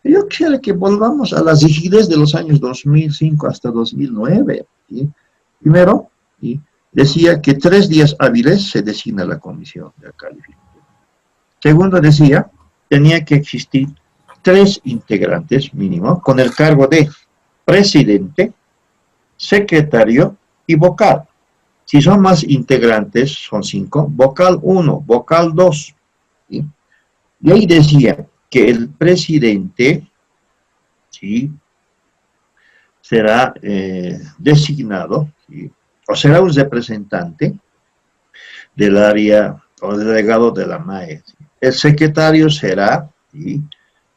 Yo quisiera que volvamos a la rigidez de los años 2005 hasta 2009. ¿Sí? Primero, ¿sí? Decía que 3 días hábiles se designa la comisión de calificación. Segundo, decía, tenía que existir 3 integrantes mínimo con el cargo de presidente, secretario y vocal. Si son más integrantes, son 5, vocal 1, vocal 2. ¿Sí? Y ahí decía que el presidente, ¿sí?, será designado, ¿sí?, o será un representante del área o delegado de la MAE. ¿Sí? El secretario será, ¿sí?,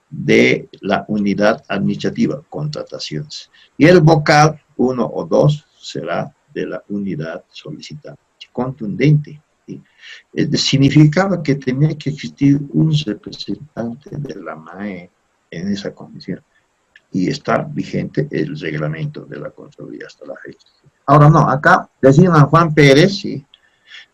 de la unidad administrativa, contrataciones. Y el vocal 1 o 2 será de la unidad solicitada. Contundente. ¿Sí? Significaba que tenía que existir un representante de la MAE en esa comisión y está vigente el reglamento de la Contraloría hasta la fecha. Ahora no, acá designan a Juan Pérez, ¿sí?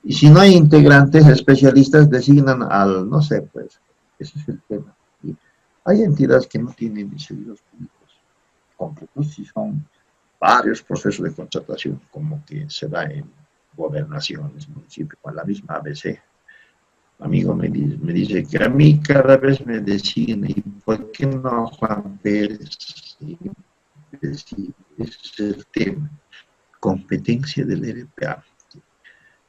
Y si no hay integrantes especialistas, designan al, no sé, pues, ese es el tema. ¿Sí? Hay entidades que no tienen servidores públicos completos y son varios procesos de contratación, como que se da en gobernaciones, municipios, con la misma ABC. Amigo me dice que a mí cada vez me decían, ¿y por qué no Juan Pérez? ¿Sí? Sí, ese es el tema. Competencia del RPA.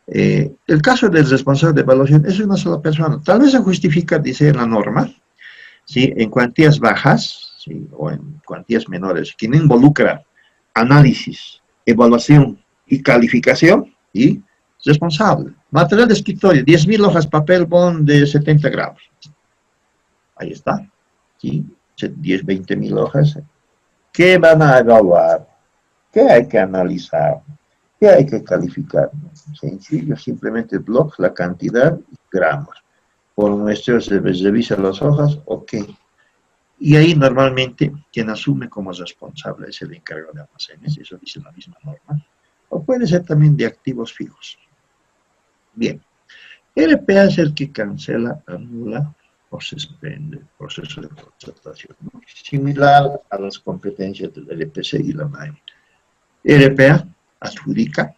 El caso del responsable de evaluación es una sola persona. Tal vez se justifica, dice la norma, ¿sí?, en cuantías bajas, ¿sí?, o en cuantías menores, que no involucra análisis, evaluación y calificación, y responsable. Material de escritorio, 10.000 hojas papel bond de 70 gramos. Ahí está. ¿Sí? 10, 20.000 hojas. ¿Qué van a evaluar? ¿Qué hay que analizar? ¿Qué hay que calificar? Sencillo, simplemente blog, la cantidad y gramos. Por muestreo se revisa las hojas, ok. Y ahí normalmente quien asume como responsable es el encargado de almacenes, eso dice la misma norma. O puede ser también de activos fijos. Bien, RPA es el que cancela, anula o suspende el proceso de contratación, ¿no? Similar a las competencias del RPC y la MAE. RPA adjudica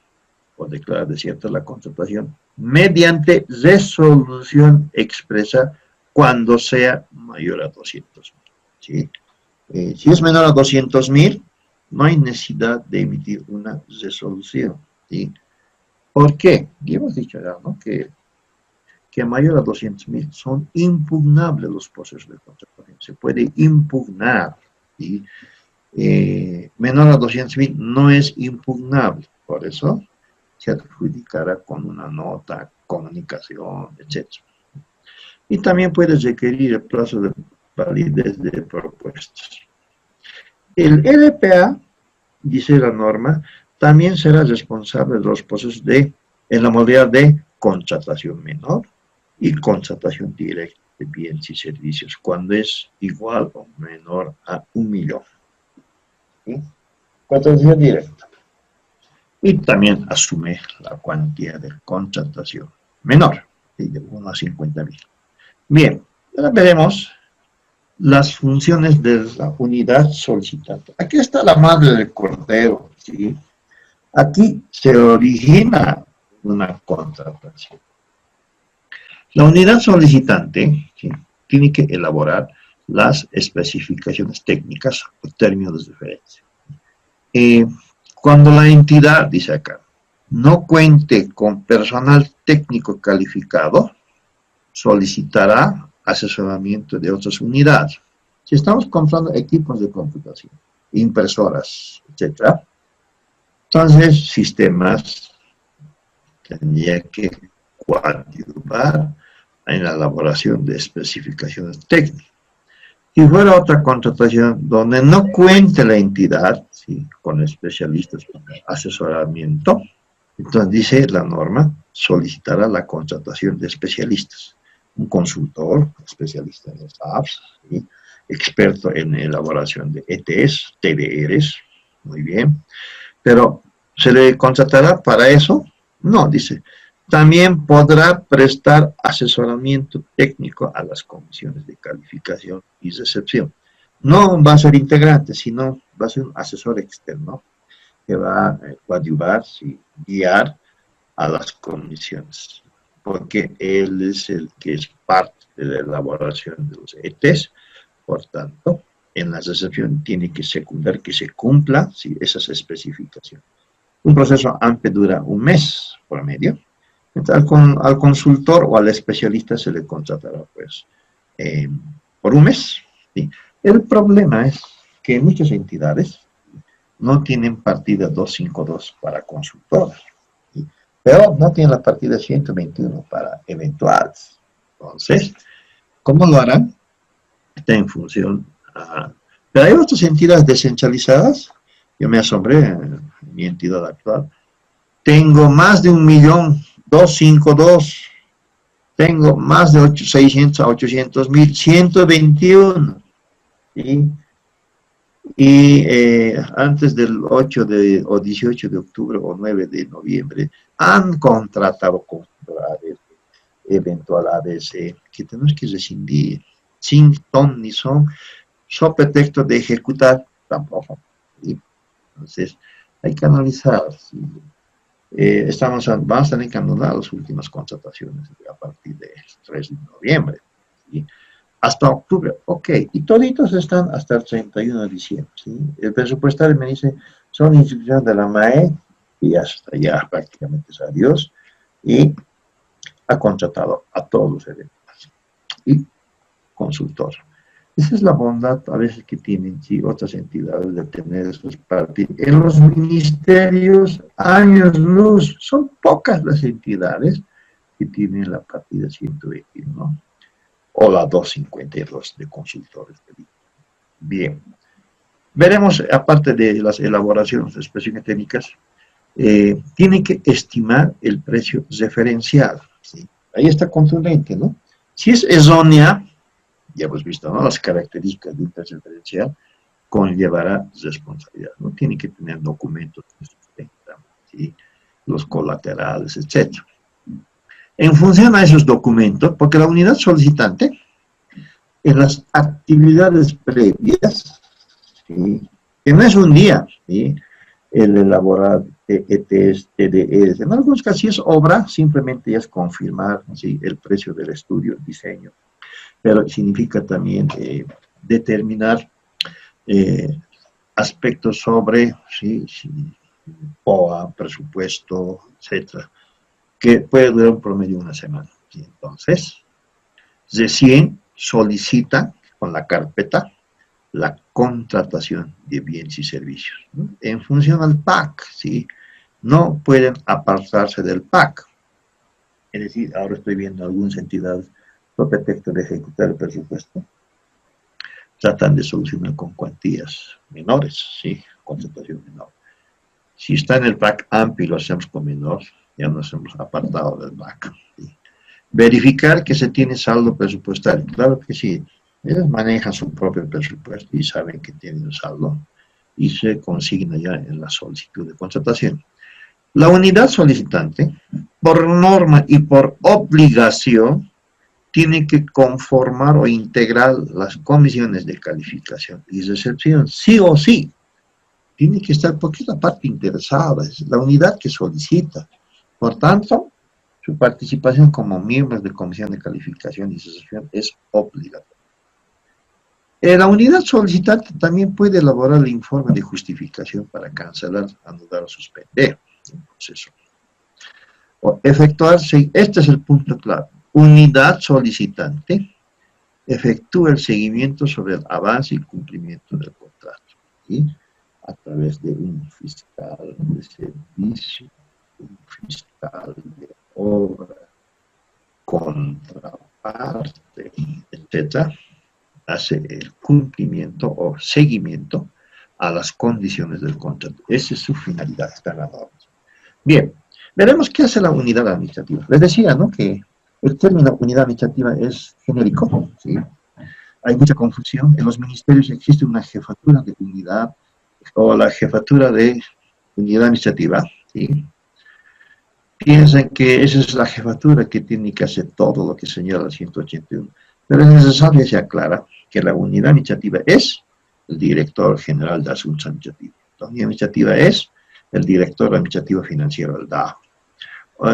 o declara desierta la contratación mediante resolución expresa cuando sea mayor a 200.000. ¿Sí? Si es menor a 200.000, no hay necesidad de emitir una resolución. ¿Sí? ¿Por qué? Y hemos dicho ya, ¿no?, que mayor a 200.000 son impugnables los procesos de contratación. Se puede impugnar. ¿Sí? Menor a 200.000 no es impugnable. Por eso se adjudicará con una nota, comunicación, etc. Y también puede requerir el plazo de validez de propuestas. El LPA, dice la norma, también será responsable de los procesos en la modalidad de contratación menor y contratación directa de bienes y servicios, cuando es igual o menor a 1.000.000. ¿Sí? Contratación directa. Y también asume la cuantía de contratación menor, ¿sí?, de 1 a 50.000. Bien, ahora veremos las funciones de la unidad solicitante. Aquí está la madre del cordero, ¿sí? Aquí se origina una contratación. La unidad solicitante, ¿sí?, tiene que elaborar las especificaciones técnicas o términos de referencia. Cuando la entidad, dice acá, no cuente con personal técnico calificado, solicitará asesoramiento de otras unidades. Si estamos comprando equipos de computación, impresoras, etc., entonces sistemas tendría que coadyuvar en la elaboración de especificaciones técnicas. Si fuera otra contratación donde no cuente la entidad, ¿sí?, con especialistas con asesoramiento, entonces dice la norma, solicitará la contratación de especialistas. Un consultor, especialista en los apps, ¿sí?, experto en elaboración de ETS, TDRs, muy bien. Pero, ¿se le contratará para eso? No, dice. También podrá prestar asesoramiento técnico a las comisiones de calificación y recepción. No va a ser integrante, sino va a ser un asesor externo que va a coadyuvar, sí, guiar a las comisiones, porque él es el que es parte de la elaboración de los ETs, por tanto, en la recepción tiene que secundar que se cumpla, sí, esas especificaciones. Un proceso AMPE dura un mes por medio. Entonces, al consultor o al especialista se le contratará, pues, por un mes. ¿Sí? El problema es que muchas entidades no tienen partida 252 para consultores, ¿sí?, pero no tienen la partida 121 para eventuales. Entonces, ¿cómo lo harán? Está en función a... Pero hay otras entidades descentralizadas. Yo me asombré en mi entidad actual. Tengo más de 1.252.000. Tengo más de 600 a 800.000, 121. ¿Sí? Y antes del 8 o 18 de octubre o 9 de noviembre han contratado consultores eventual ABC que tenemos que rescindir sin ton ni son, so pretexto de ejecutar tampoco. ¿Sí? Entonces, hay que analizar. ¿Sí? Vamos a tener que anular las últimas contrataciones a partir del 3 de noviembre. ¿Sí? Hasta octubre, ok, y toditos están hasta el 31 de diciembre. ¿Sí? El presupuestario me dice, son instrucciones de la MAE, y hasta ya prácticamente es adiós, y ha contratado a todos los eventos. Y consultor. Esa es la bondad a veces que tienen, sí, otras entidades de tener esos partidos. En los ministerios, años luz, son pocas las entidades que tienen la partida 121 o la 252 de consultores. Bien. Veremos, aparte de las elaboraciones de especificaciones técnicas, tiene que estimar el precio referencial. ¿Sí? Ahí está contundente, ¿no? Si es errónea, ya hemos visto, ¿no?, las características de un precio referencial, conllevará responsabilidad, ¿no? Tiene que tener documentos que sustentan, ¿sí?, los colaterales, etc. En función a esos documentos, porque la unidad solicitante, en las actividades previas, ¿sí?, que no es un día, ¿sí?, el elaborar ETS, TDEs, en algunos casos si es obra, simplemente es confirmar, ¿sí?, el precio del estudio, el diseño, pero significa también determinar aspectos sobre, ¿sí?, POA, presupuesto, etcétera, que puede durar un promedio de una semana. ¿Sí? Entonces, recién solicita con la carpeta la contratación de bienes y servicios, ¿no?, en función al PAC, ¿sí? No pueden apartarse del PAC. Es decir, ahora estoy viendo algunas entidades, por pretexto de ejecutar el presupuesto, tratan de solucionar con cuantías menores, ¿sí?, contratación menor. Si está en el PAC amplio y lo hacemos con menor, ya nos hemos apartado del PAC. ¿Sí? Verificar que se tiene saldo presupuestario. Claro que sí, ellos manejan su propio presupuesto y saben que tienen un saldo y se consigna ya en la solicitud de contratación. La unidad solicitante, por norma y por obligación, tiene que conformar o integrar las comisiones de calificación y recepción, sí o sí. Tiene que estar, porque es la parte interesada, es la unidad que solicita. Por tanto, su participación como miembros de comisión de calificación y recepción es obligatoria. La unidad solicitante también puede elaborar el informe de justificación para cancelar, anular o suspender el proceso. O efectuarse, este es el punto clave. Unidad solicitante efectúa el seguimiento sobre el avance y cumplimiento del contrato, ¿sí? A través de un fiscal de servicio, un fiscal de obra, contraparte, etc., hace el cumplimiento o seguimiento a las condiciones del contrato. Esa es su finalidad, está en la norma. Bien, veremos qué hace la unidad administrativa. Les decía, ¿no?, que el término unidad administrativa es genérico, ¿sí? Hay mucha confusión. En los ministerios existe una jefatura de unidad o la jefatura de unidad administrativa, ¿sí? Piensan que esa es la jefatura que tiene que hacer todo lo que señala el 181. Pero es necesario que se aclara que la unidad administrativa es el director general de asuntos administrativos. La unidad administrativa es el director administrativo financiero del DAO.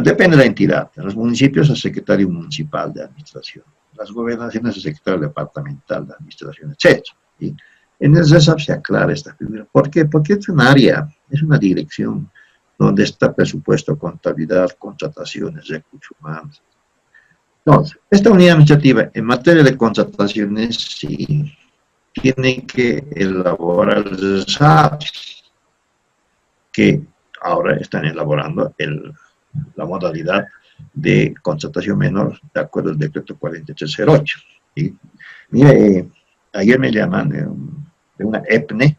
Depende de la entidad. En los municipios, el secretario municipal de administración. Las gobernaciones, el secretario departamental de administración, etc. ¿Sí? En el RESAP se aclara esta figura. ¿Por qué? Porque es un área, es una dirección donde está presupuesto, contabilidad, contrataciones, recursos humanos. Entonces, esta unidad administrativa en materia de contrataciones sí tiene que elaborar el RESAP, que ahora están elaborando la modalidad de contratación menor de acuerdo al decreto 4308. ¿Sí? Mire, ayer me llaman de una EPNE,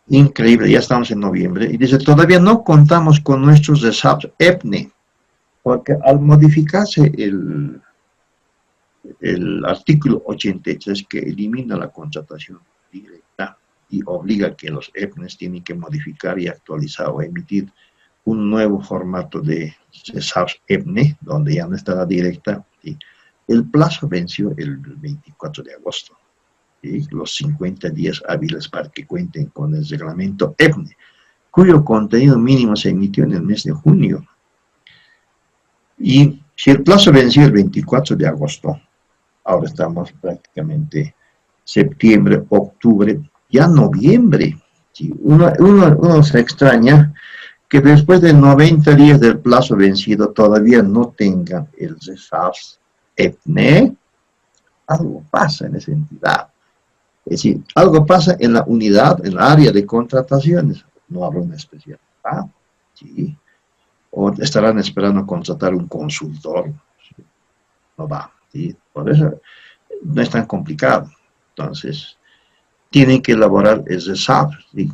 increíble, ya estamos en noviembre, y dice, todavía no contamos con nuestros RESAPs EPNE, porque al modificarse el artículo 83 que elimina la contratación directa y obliga que los EPNES tienen que modificar y actualizar o emitir un nuevo formato de RESAPs EPNE, donde ya no está la directa, ¿sí? El plazo venció el 24 de agosto. ¿Sí? Los 50 días hábiles para que cuenten con el reglamento EPNE, cuyo contenido mínimo se emitió en el mes de junio. Y si el plazo venció el 24 de agosto, ahora estamos prácticamente septiembre, octubre, ya noviembre. ¿Sí? Uno se extraña que después de 90 días del plazo vencido todavía no tengan el RESAPs EPNE. Algo pasa en esa entidad. Es decir, algo pasa en la unidad, en la área de contrataciones. No habrá una especialidad, ¿sí? O estarán esperando contratar un consultor. No va, ¿sí? Por eso no es tan complicado. Entonces, tienen que elaborar el RESAP, ¿sí?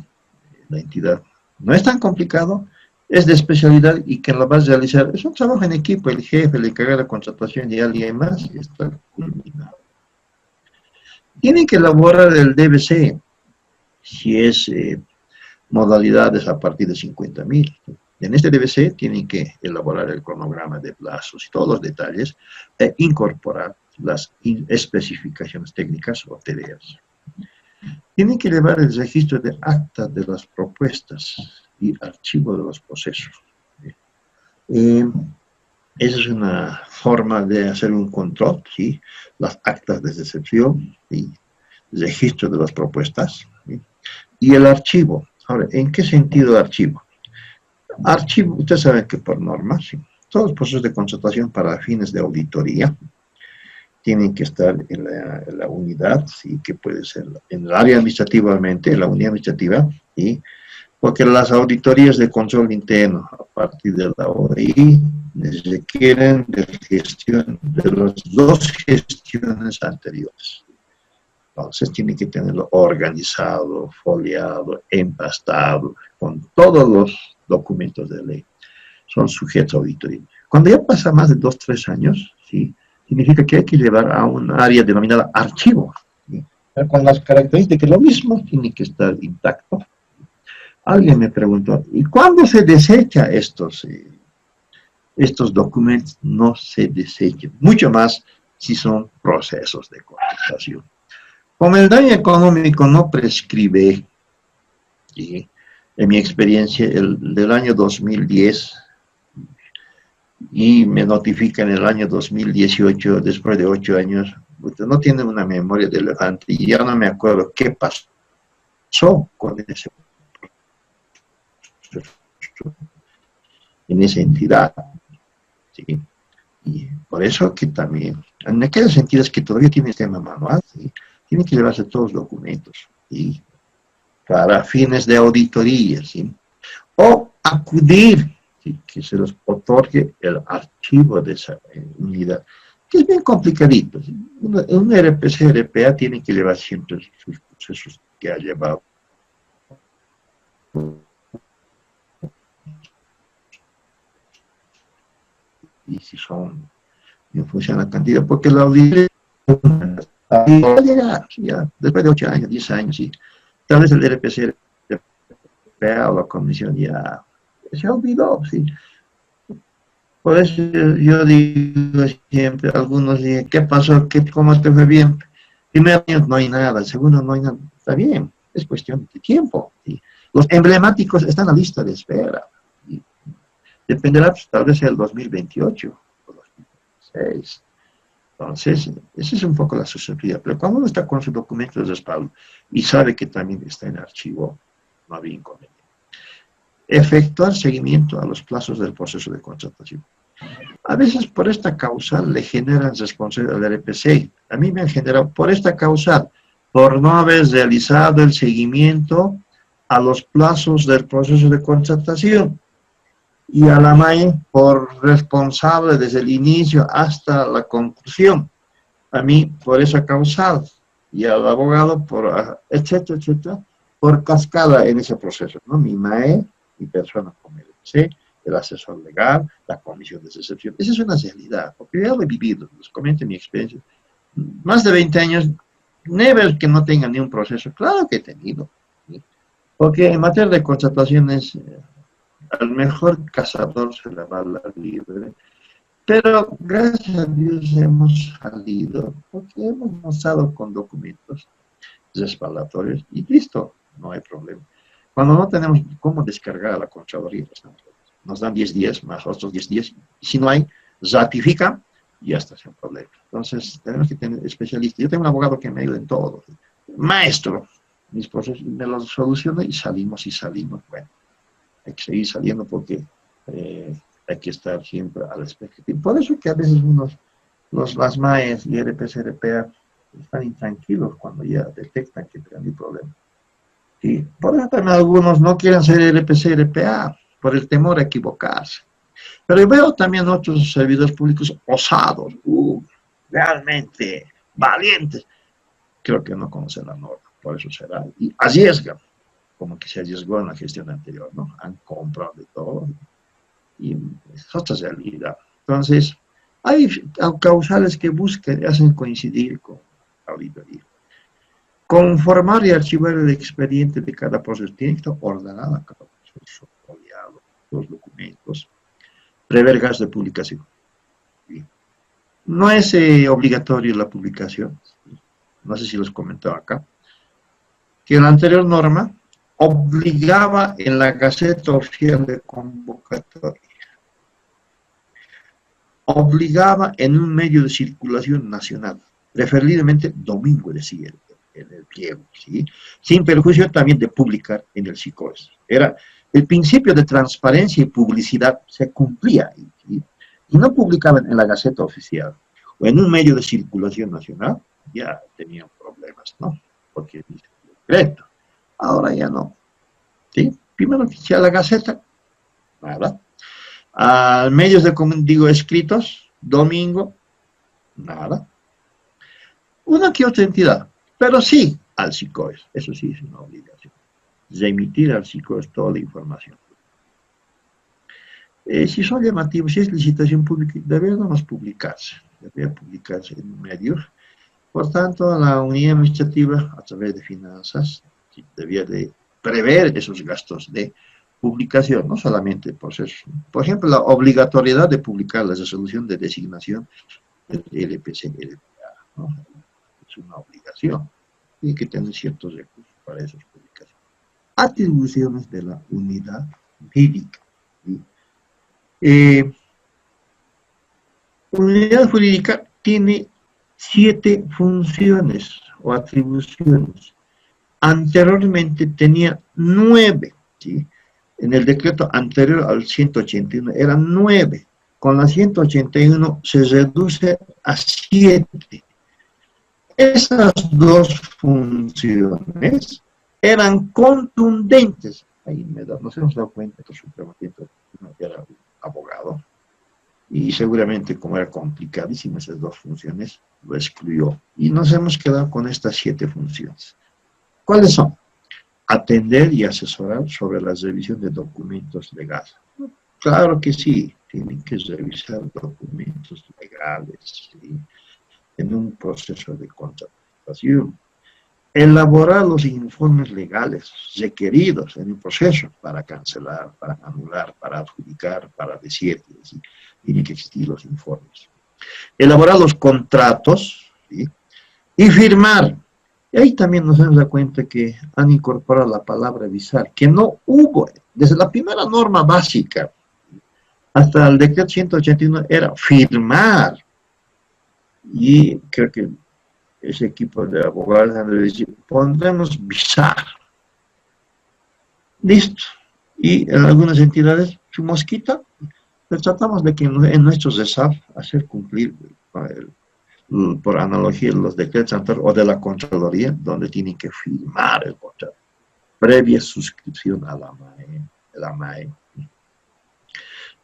La entidad. No es tan complicado, es de especialidad y quien lo va a realizar es un trabajo en equipo, el jefe, el encargado de contratación y alguien más, y está culminado. Tienen que elaborar el DBC, si es modalidades a partir de 50.000. En este DBC tienen que elaborar el cronograma de plazos y todos los detalles e incorporar las especificaciones técnicas o TDRs. Tienen que llevar el registro de actas de las propuestas y archivo de los procesos. Esa es una forma de hacer un control, ¿sí? Las actas de recepción, ¿sí? Registro de las propuestas, ¿sí? Y el archivo. Ahora, ¿en qué sentido el archivo? Archivo, ustedes saben que por norma, ¿sí? Todos los procesos de contratación para fines de auditoría tienen que estar en la unidad, ¿sí? Que puede ser en el área administrativamente, en la unidad administrativa, ¿sí? Porque las auditorías de control interno a partir de la ODI requieren de gestión de las dos gestiones anteriores. Entonces tiene que tenerlo organizado, foliado, empastado, con todos los documentos de ley. Son sujetos a auditoría. Cuando ya pasa más de 2 o 3 años, ¿sí? Significa que hay que llevar a un área denominada archivo, ¿sí? Con las características de que lo mismo tiene que estar intacto. Alguien me preguntó, ¿y cuándo se desecha estos documentos? No se desechan. Mucho más si son procesos de contratación. Como el daño económico no prescribe, ¿sí? En mi experiencia, el del año 2010, y me notifica en el año 2018, después de 8 años, no tiene una memoria de elefante, y ya no me acuerdo qué pasó con ese en esa entidad, ¿sí? Y por eso que también, en aquellas entidades que todavía tienen sistema manual, ¿sí? Tienen que llevarse todos los documentos, ¿sí? Para fines de auditoría, ¿sí? O acudir, ¿sí? Que se les otorgue el archivo de esa unidad, que es bien complicadito, ¿sí? Un RPC, RPA tiene que llevar siempre sus procesos que ha llevado. Y si son en función de la cantidad, porque la auditoría va a llegar, ya, después de 8 años, 10 años, y tal vez el RPC, RPA o la comisión ya se olvidó, ¿sí? Por eso yo digo siempre, algunos dicen, ¿qué pasó? ¿Cómo te fue bien? Primero año no hay nada, segundo no hay nada, está bien, es cuestión de tiempo, ¿sí? Los emblemáticos están a lista de espera, ¿sí? Dependerá, pues, tal vez sea el 2028 o 2026. Entonces, esa es un poco la susceptibilidad. Pero cuando uno está con su documento de respaldo y sabe que también está en archivo, no había inconveniente. Efectuar seguimiento a los plazos del proceso de contratación. A veces por esta causa le generan responsabilidad al RPC. A mí me han generado por esta causa, por no haber realizado el seguimiento a los plazos del proceso de contratación. Y a la MAE por responsable desde el inicio hasta la conclusión. A mí por esa causa, y al abogado por, etcétera, etcétera, por cascada en ese proceso, ¿no? Mi MAE, mi persona como el el asesor legal, la comisión de excepción. Esa es una realidad, porque yo lo he vivido, les comento mi experiencia. Más de 20 años, never que no tenga ni un proceso. Claro que he tenido, ¿sí? Porque en materia de contrataciones, al mejor cazador se le va la libre. Pero gracias a Dios hemos salido, porque hemos mostrado con documentos respaldatorios y listo, no hay problema. Cuando no tenemos cómo descargar a la Contraloría, nos dan 10 días más otros 10 días, y si no hay, ratifican y ya está sin problema. Entonces, tenemos que tener especialistas. Yo tengo un abogado que me ayuda en todo, maestro, mis procesos, me los soluciona y salimos. Bueno, hay que seguir saliendo porque hay que estar siempre a la expectativa. Por eso que a veces las MAES y RPC, RPA están intranquilos cuando ya detectan que tienen un problema. Y por eso también algunos no quieren ser RPC, RPA por el temor a equivocarse. Pero veo también otros servidores públicos osados, realmente valientes. Creo que no conocen la norma, por eso será. Y arriesgan, como que se arriesgó en la gestión anterior, ¿no? Han comprado de todo. Y es otra realidad. Entonces, hay causales que buscan, hacen coincidir con la auditoría. Conformar y archivar el expediente de cada proceso. Tiene que estar ordenado cada proceso, foliado, los documentos. Prever gastos de publicación. No es obligatorio la publicación. No sé si los comentaba acá. Que la anterior norma obligaba en la Gaceta Oficial de Convocatoria, obligaba en un medio de circulación nacional, preferiblemente domingo, decía en el pliego, ¿sí? Sin perjuicio también de publicar en el SICOES. Era el principio de transparencia y publicidad se cumplía, ¿sí? Y no publicaban en la Gaceta Oficial o en un medio de circulación nacional, ya tenían problemas, ¿no? Porque dice decreto. Ahora ya no, ¿sí? Primero oficial la Gaceta, nada. A medios de digo escritos, domingo, nada. Una que otra entidad, pero sí al SICOES, eso sí es una obligación, remitir al SICOES toda la información. Si son llamativos, si es licitación pública, debería no más publicarse, debería publicarse en medios. Por tanto, la unidad administrativa, a través de finanzas, debía de prever esos gastos de publicación, no solamente procesos. Por ejemplo, la obligatoriedad de publicar la resolución de designación el LPC, LPA, ¿no? Es una obligación. Tiene que tener ciertos recursos para esas publicaciones. Atribuciones de la unidad jurídica. ¿Sí? Unidad jurídica tiene 7 funciones o atribuciones. Anteriormente tenía 9, ¿sí? En el decreto anterior al 181 eran 9. Con la 181 se reduce a 7. Esas 2 funciones eran contundentes. Ahí nos hemos dado cuenta que el Supremo era un abogado y seguramente como era complicadísimo esas 2 funciones, lo excluyó. Y nos hemos quedado con estas 7 funciones. ¿Cuáles son? Atender y asesorar sobre la revisión de documentos legales. Claro que sí, tienen que revisar documentos legales, ¿sí? En un proceso de contratación. Elaborar los informes legales requeridos en un proceso para cancelar, para anular, para adjudicar, para decir, ¿sí? Tienen que existir los informes. Elaborar los contratos, ¿sí? Y firmar. Y ahí también nos damos cuenta que han incorporado la palabra visar, que no hubo, desde la primera norma básica hasta el decreto 181 era firmar. Y creo que ese equipo de abogados han de decir, pondremos visar. Listo. Y en algunas entidades, su mosquita, pues tratamos de que en nuestros DESAF hacer cumplir por analogía los decretos anteriores o de la Contraloría, donde tienen que firmar el contrato, previa suscripción a la MAE.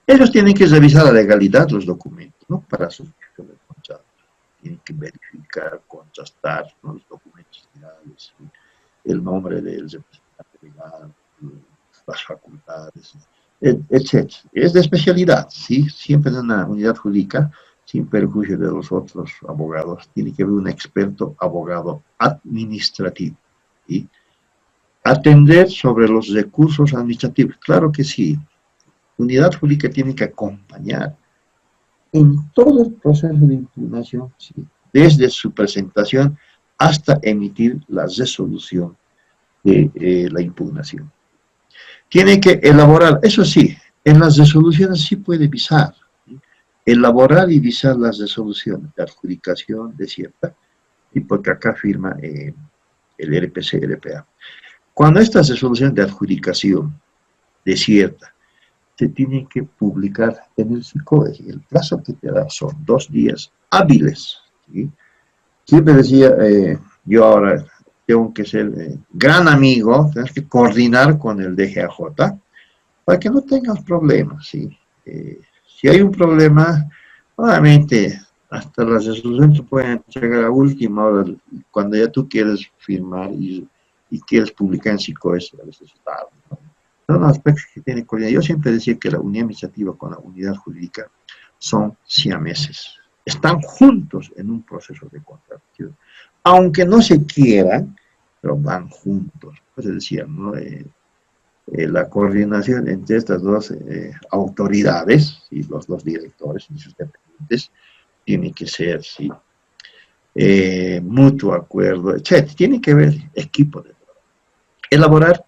Ellos tienen que revisar la legalidad de los documentos, ¿no? Para suscripción del contrato. Tienen que verificar, contrastar, ¿no? Los documentos legales, el nombre del representante legal, las facultades, etc. Es de especialidad, ¿sí? Siempre en una unidad jurídica, sin perjuicio de los otros abogados, tiene que haber un experto abogado administrativo. ¿Sí? Atender sobre los recursos administrativos, claro que sí. Unidad jurídica tiene que acompañar en todo el proceso de impugnación, ¿sí? Desde su presentación hasta emitir la resolución de la impugnación. Tiene que elaborar, eso sí, en las resoluciones sí puede visar, ¿sí? Elaborar y visar las resoluciones de adjudicación de cierta, y porque acá firma el RPC, LPA. Cuando estas resoluciones de adjudicación de cierta se tienen que publicar en el SICOE, el plazo que te da son 2 días hábiles, ¿sí? Siempre decía, yo ahora tengo que ser gran amigo, tienes que coordinar con el DGAJ para que no tengas problemas, ¿sí? Si hay un problema, obviamente hasta las resoluciones pueden llegar a última hora, cuando ya tú quieres firmar y quieres publicar en SICOE, a veces es tarde, ¿no? Son aspectos que tiene coordinación. Yo siempre decía que la unidad administrativa con la unidad jurídica son siameses. Están juntos en un proceso de contratación. Aunque no se quieran, pero van juntos. Pues decía, ¿no? La coordinación entre estas 2 autoridades, y los 2 directores y sus dependientes, tiene que ser, ¿sí? Mutuo acuerdo, etc. Tiene que haber equipo de trabajo. Elaborar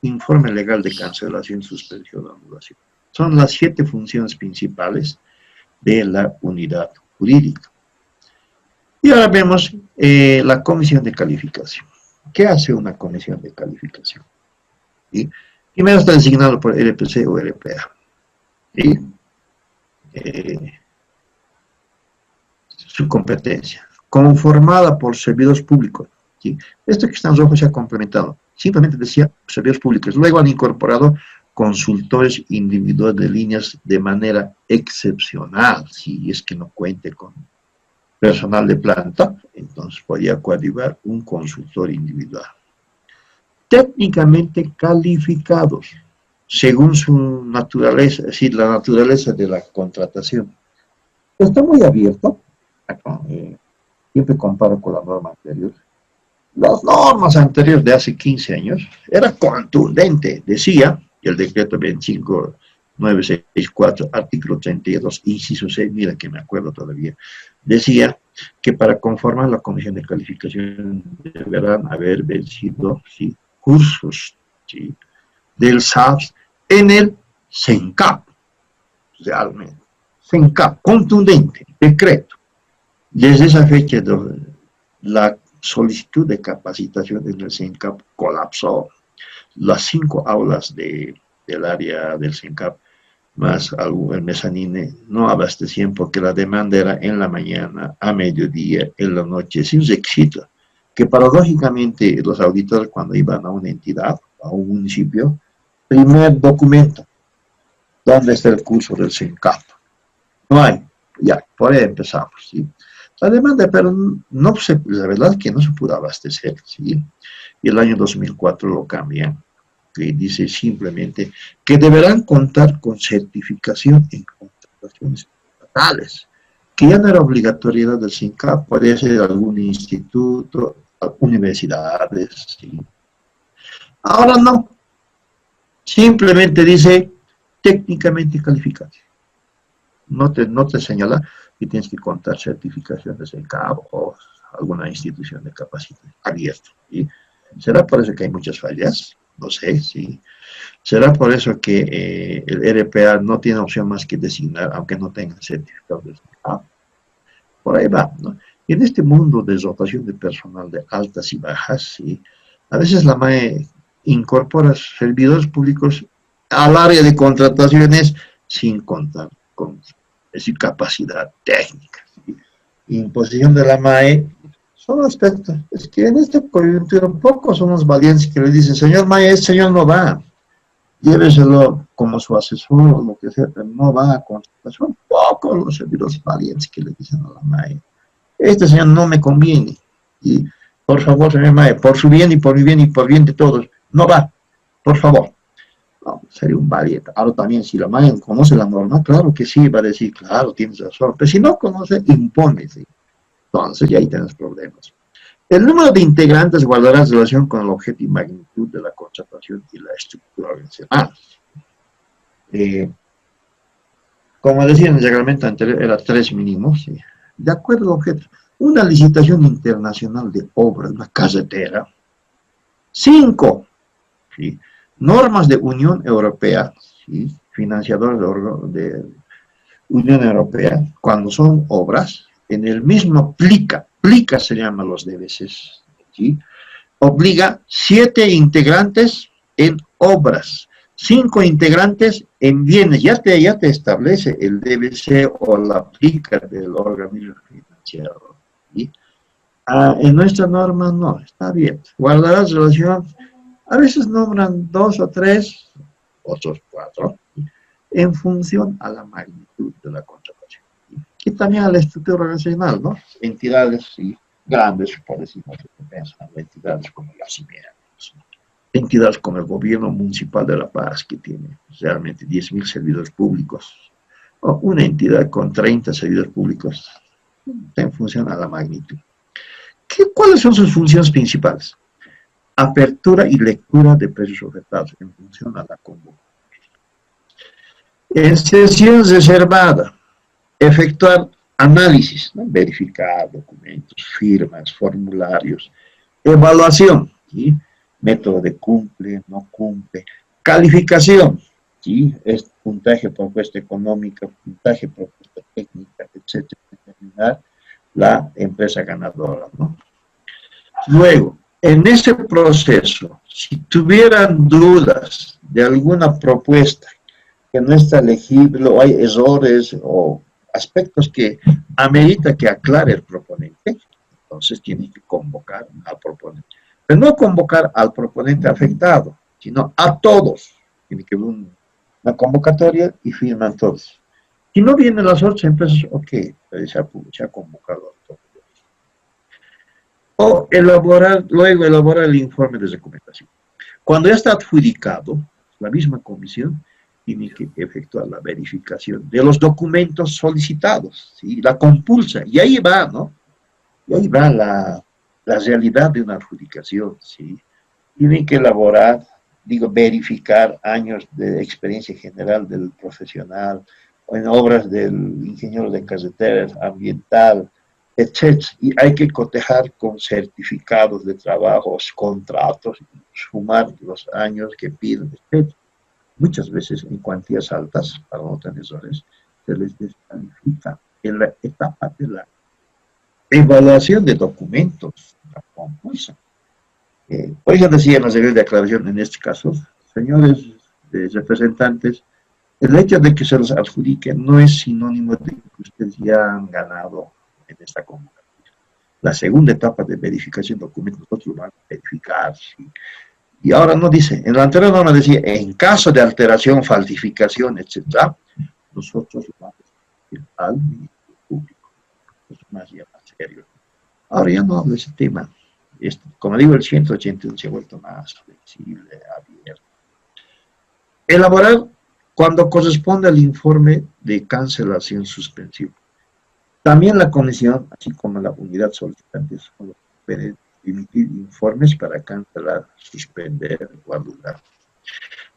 informe legal de cancelación, suspensión o anulación. Son las 7 funciones principales de la unidad jurídica. Y ahora vemos la comisión de calificación. ¿Qué hace una comisión de calificación? ¿Sí? Primero está designado por RPC o RPA. ¿Sí? Su competencia. Conformada por servidores públicos. ¿Sí? Esto que está en rojo se ha complementado. Simplemente decía servidores públicos. Luego han incorporado consultores individuales de líneas de manera excepcional. Si es que no cuente con personal de planta, entonces podría coadyuvar un consultor individual. Técnicamente calificados, según su naturaleza, es decir, la naturaleza de la contratación. Está muy abierto. Siempre comparo con la norma anterior. Las normas anteriores de hace 15 años era contundente, decía, y el decreto 25 964, artículo 32, inciso 6, mira que me acuerdo todavía, decía que para conformar la comisión de calificación deberán haber vencido, ¿sí?, cursos, ¿sí?, del SAFS en el CENCAP, realmente. CENCAP, contundente, decreto. Desde esa fecha, la solicitud de capacitación en el CENCAP colapsó. Las 5 aulas del área del CENCAP, más el mezanine, no abastecían porque la demanda era en la mañana, a mediodía, en la noche, sin éxito. Que paradójicamente los auditores cuando iban a una entidad, a un municipio, primer documento, ¿dónde está el curso del CENCAP? No hay, ya, por ahí empezamos, ¿sí? La demanda, pero no se, la verdad es que no se pudo abastecer, ¿sí? Y el año 2004 lo cambian, que dice simplemente que deberán contar con certificación en contrataciones estatales, que ya no era obligatoriedad del CINCAP, podría ser algún instituto, universidades, ¿sí? Ahora no, simplemente dice técnicamente calificado. No te señala que tienes que contar certificación de CENCAP o alguna institución de capacitación abierta. ¿Sí? ¿Será por eso que hay muchas fallas? No sé, sí. ¿Será por eso que el RPA no tiene opción más que designar, aunque no tenga certificado de CENCAP? Por ahí va, ¿no? Y en este mundo de rotación de personal de altas y bajas, ¿sí?, a veces la MAE incorpora servidores públicos al área de contrataciones sin contar con, es decir, capacidad técnica. ¿Sí? Imposición de la MAE son aspectos. Es que en esta coyuntura pocos son los valientes que le dicen, señor MAE, este señor no va, lléveselo como su asesor o lo que sea, pero no va a contratar. Son pocos los servidores valientes que le dicen a la MAE, este señor no me conviene, y por favor, señor MAE, por su bien y por mi bien y por bien de todos, no va, por favor. No, sería un valiente. Ahora también, si la MAE conoce la norma, claro que sí, va a decir, claro, tienes razón, pero si no conoce, impone, ¿sí? Entonces, ya ahí tienes problemas. El número de integrantes guardará relación con el objeto y magnitud de la contratación y la estructura organizacional. Como decía en el reglamento anterior, era 3 mínimos, ¿sí? De acuerdo al objeto. Una licitación internacional de obras, una carretera. 5, ¿sí?, normas de Unión Europea, ¿sí?, financiadores de Unión Europea, cuando son obras, en el mismo plica se llaman los DBCs, ¿sí?, obliga 7 integrantes en obras, 5 integrantes en bienes, ya te establece el DBC o la plica del organismo financiero, ¿sí? En nuestra norma no, está bien, guardarás relación, a veces nombran 2 o 3, otros 4, en función a la magnitud de la contratación. Y también a la estructura organizacional, ¿no? Entidades, sí, grandes, por decirlo así, entidades como las CIMERS, entidades como el gobierno municipal de La Paz, que tiene realmente 10.000 servidores públicos, o una entidad con 30 servidores públicos, en función a la magnitud. ¿Cuáles son sus funciones principales? Apertura y lectura de precios ofertados en función a la convocatoria. En sesión reservada, efectuar análisis, ¿no?, verificar documentos, firmas, formularios, evaluación, ¿sí?, método de cumple, no cumple, calificación, ¿sí?, es puntaje, propuesta económica, puntaje, propuesta técnica, etcétera, determinar la empresa ganadora, ¿no? Luego, en ese proceso, si tuvieran dudas de alguna propuesta que no está legible o hay errores o aspectos que amerita que aclare el proponente, entonces tiene que convocar al proponente. Pero no convocar al proponente afectado, sino a todos. Tiene que haber una convocatoria y firman todos. Si no vienen las otras empresas, ok, se ha convocado a todos. O luego elaborar el informe de recomendación. Cuando ya está adjudicado, la misma comisión tiene que efectuar la verificación de los documentos solicitados, ¿sí?, la compulsa, y ahí va, ¿no? Y ahí va la realidad de una adjudicación, ¿sí? Tienen que elaborar digo, verificar años de experiencia general del profesional, o en obras del ingeniero de carreteras, ambiental, etc. Y hay que cotejar con certificados de trabajos, contratos, sumar los años que piden, etc. Muchas veces en cuantías altas, para no tener errores, se les descalifica en la etapa de la evaluación de documentos, la concurso. Por eso decía en la de aclaración en este caso, señores representantes, el hecho de que se los adjudique no es sinónimo de que ustedes ya han ganado en esta convocatoria. La segunda etapa de verificación de documentos, nosotros lo vamos a verificar. ¿Sí? Y ahora no dice, en la anterior norma decía, en caso de alteración, falsificación, etc., nosotros lo vamos a decir al Ministerio Público. Es más ya más serio. Ahora ya no hablo de ese tema. Como digo, el 181 se ha vuelto más flexible, abierto. Elaborar cuando corresponde al informe de cancelación suspensiva. También la comisión, así como la unidad solicitante, solo puede emitir informes para cancelar, suspender o anular.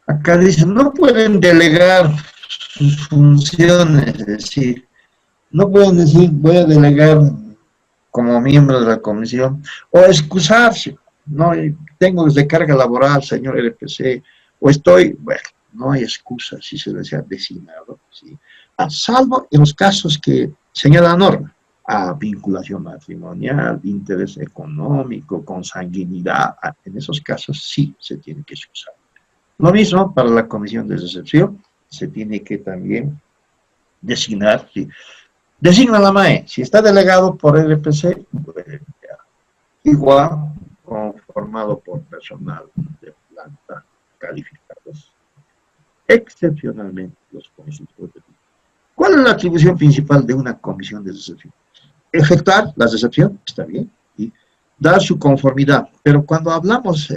Acá dice, no pueden delegar sus funciones, es decir, no pueden decir, voy a delegar como miembro de la comisión, o excusarse, no tengo descarga laboral, señor RPC, o estoy, bueno, no hay excusa si se les ha designado, ¿sí? Salvo en los casos que señala la norma, a vinculación matrimonial, interés económico, consanguinidad, en esos casos sí se tiene que excusar. Lo mismo para la comisión de recepción, se tiene que también designar, ¿sí? Designa la MAE, si está delegado por RPC, igual conformado por personal de planta calificados, excepcionalmente los consultores. ¿Cuál es la atribución principal de una comisión de recepción? Efectuar la recepción, está bien, y dar su conformidad, pero cuando hablamos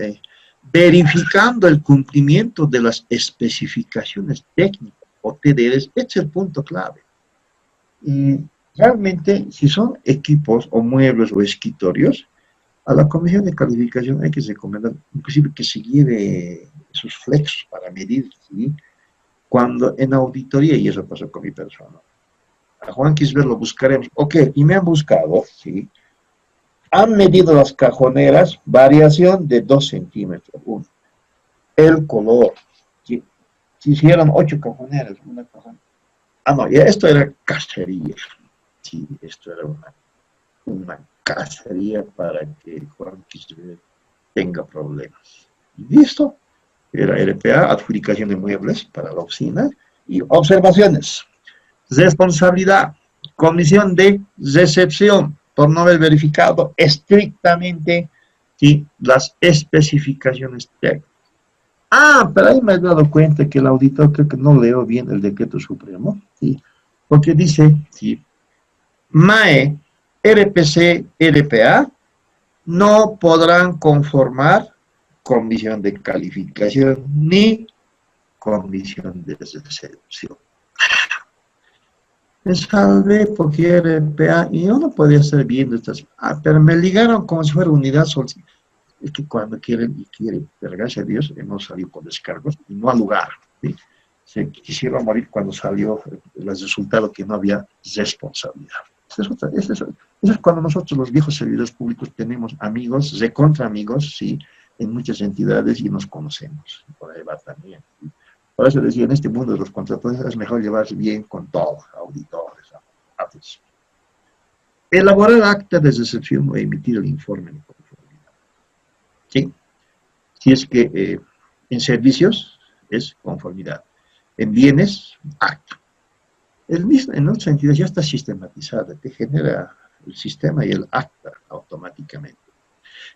verificando el cumplimiento de las especificaciones técnicas o TDRs, este es el punto clave. Y realmente, si son equipos o muebles o escritorios, a la comisión de calificación hay que recomendar, inclusive que se lleve sus flexos para medir, ¿sí? Cuando en auditoría, y eso pasó con mi persona, a Juan Quisber lo buscaremos, ok, y me han buscado, ¿sí? Han medido las cajoneras, variación de 2 centímetros, uno. El color, ¿sí? Si hicieron 8 cajoneras, una cajonera. Ah, no, ya esto era cacería. Sí, esto era una cacería para que Juan Quisber tenga problemas. Y listo. Era RPA, adjudicación de muebles para la oficina, y observaciones. Responsabilidad, comisión de recepción, por no haber verificado estrictamente, ¿sí?, las especificaciones técnicas. Ah, pero ahí me he dado cuenta que el auditor creo que no leo bien el decreto supremo, ¿sí? Porque dice, ¿sí?, MAE, RPC, RPA no podrán conformar comisión de calificación ni comisión de recepción. Me salvé porque RPA y yo no podía estar viendo estas. Ah, pero me ligaron como si fuera unidad social. Es que cuando quieren y quieren, pero gracias a Dios hemos salido con descargos y no al lugar, ¿sí? Se quisieron morir cuando salió el resultado que no había responsabilidad. Eso es cuando nosotros los viejos servidores públicos tenemos amigos, recontra amigos, ¿sí?, en muchas entidades y nos conocemos. Por ahí va también. ¿Sí? Por eso decía, en este mundo de los contratos es mejor llevarse bien con todos, auditores, abogados. Elaborar acta de recepción o emitir el informe de conformidad. ¿Sí? Si es que en servicios es conformidad. En bienes, acta. En otras entidades ya está sistematizada, te genera el sistema y el acta automáticamente.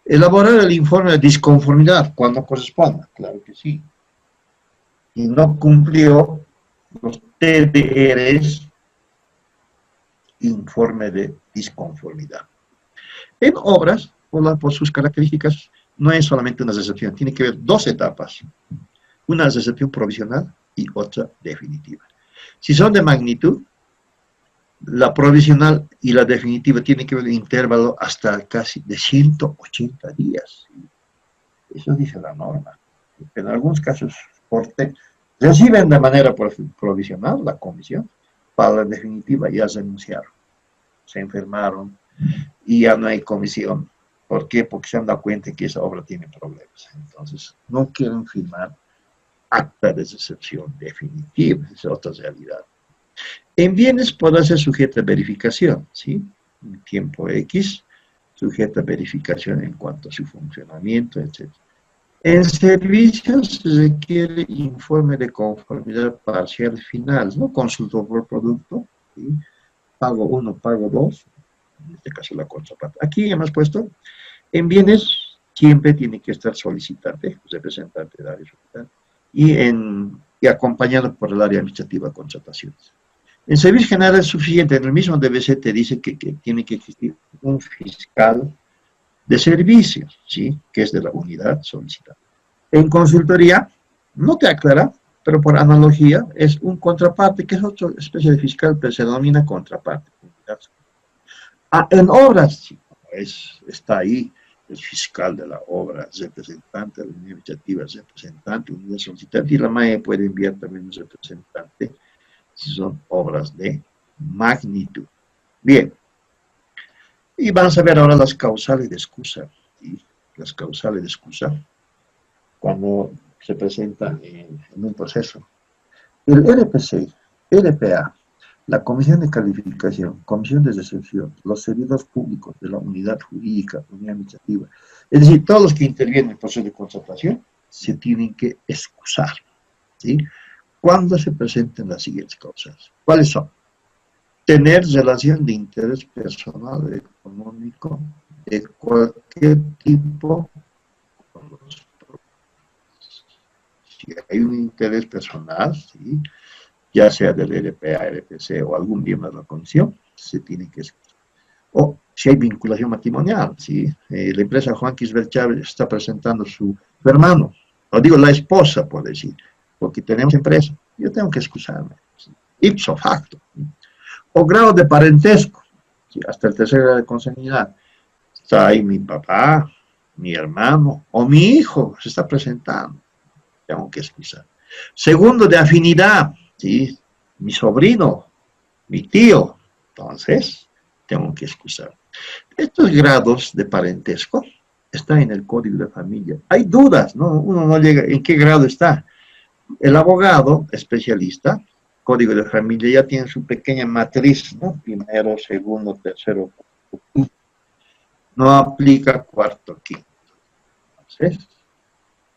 Elaborar el informe de disconformidad cuando corresponda, claro que sí. Y no cumplió los TDRs, informe de disconformidad. En obras, por sus características, no es solamente una recepción, tiene que haber 2 etapas. Una recepción provisional y otra definitiva. Si son de magnitud, la provisional y la definitiva tienen que haber un intervalo hasta casi de 180 días. Eso dice la norma. en algunos casos reciben de manera provisional la comisión, para la definitiva ya renunciaron, se enfermaron y ya no hay comisión. ¿Por qué? Porque se han dado cuenta que esa obra tiene problemas. Entonces, no quieren firmar acta de recepción definitiva, esa es otra realidad. En bienes podrá ser sujeta a verificación, ¿sí? En tiempo X, sujeta a verificación en cuanto a su funcionamiento, etc. En servicios se requiere informe de conformidad parcial final, ¿no? Consultor por producto, ¿sí? Pago 1, pago 2, en este caso la contraparte. Aquí hemos puesto, en bienes siempre tiene que estar solicitante, representante del área solicitante, y acompañado por el área administrativa de contrataciones. En servicios generales es suficiente, en el mismo DBC te dice que tiene que existir un fiscal de servicios, ¿sí? Que es de la unidad solicitada. En consultoría, no te aclara, pero por analogía, es un contraparte, que es otra especie de fiscal, pero se denomina contraparte. En obras, sí, está ahí el fiscal de la obra, representante de la unidad administrativa, representante, unidad solicitante, y la MAE puede enviar también un representante si son obras de magnitud. Bien, y vamos a ver ahora las causales de excusa. ¿Sí? Las causales de excusa, cuando se presentan en un proceso. El RPC, RPA, la Comisión de Calificación, Comisión de Recepción, los servidores públicos de la unidad jurídica, unidad administrativa, es decir, todos los que intervienen en el proceso de contratación, se tienen que excusar, ¿sí? Cuando se presenten las siguientes causas. ¿Cuáles son? Tener relación de interés personal, económico, de cualquier tipo con los. Si hay un interés personal, ¿sí? Ya sea del RPA, RPC o algún miembro de la comisión, se tiene que excusar. O si hay vinculación matrimonial, ¿sí? La empresa Juan Quisbert Chávez está presentando su hermano, o digo la esposa, por decir, porque tenemos empresa, yo tengo que excusarme, ¿sí? Ipso facto. ¿Sí? O grado de parentesco, ¿sí? Hasta el tercer grado de consanguinidad. Está ahí mi papá, mi hermano, o mi hijo se está presentando, tengo que excusar. Segundo, de afinidad, ¿sí? Mi sobrino, mi tío, entonces tengo que excusar. Estos grados de parentesco están en el código de familia. Hay dudas, ¿no? Uno no llega, ¿en qué grado está? El abogado especialista, código de familia, ya tiene su pequeña matriz, ¿no? Primero, segundo, tercero, cuarto. No aplica cuarto, quinto. Entonces,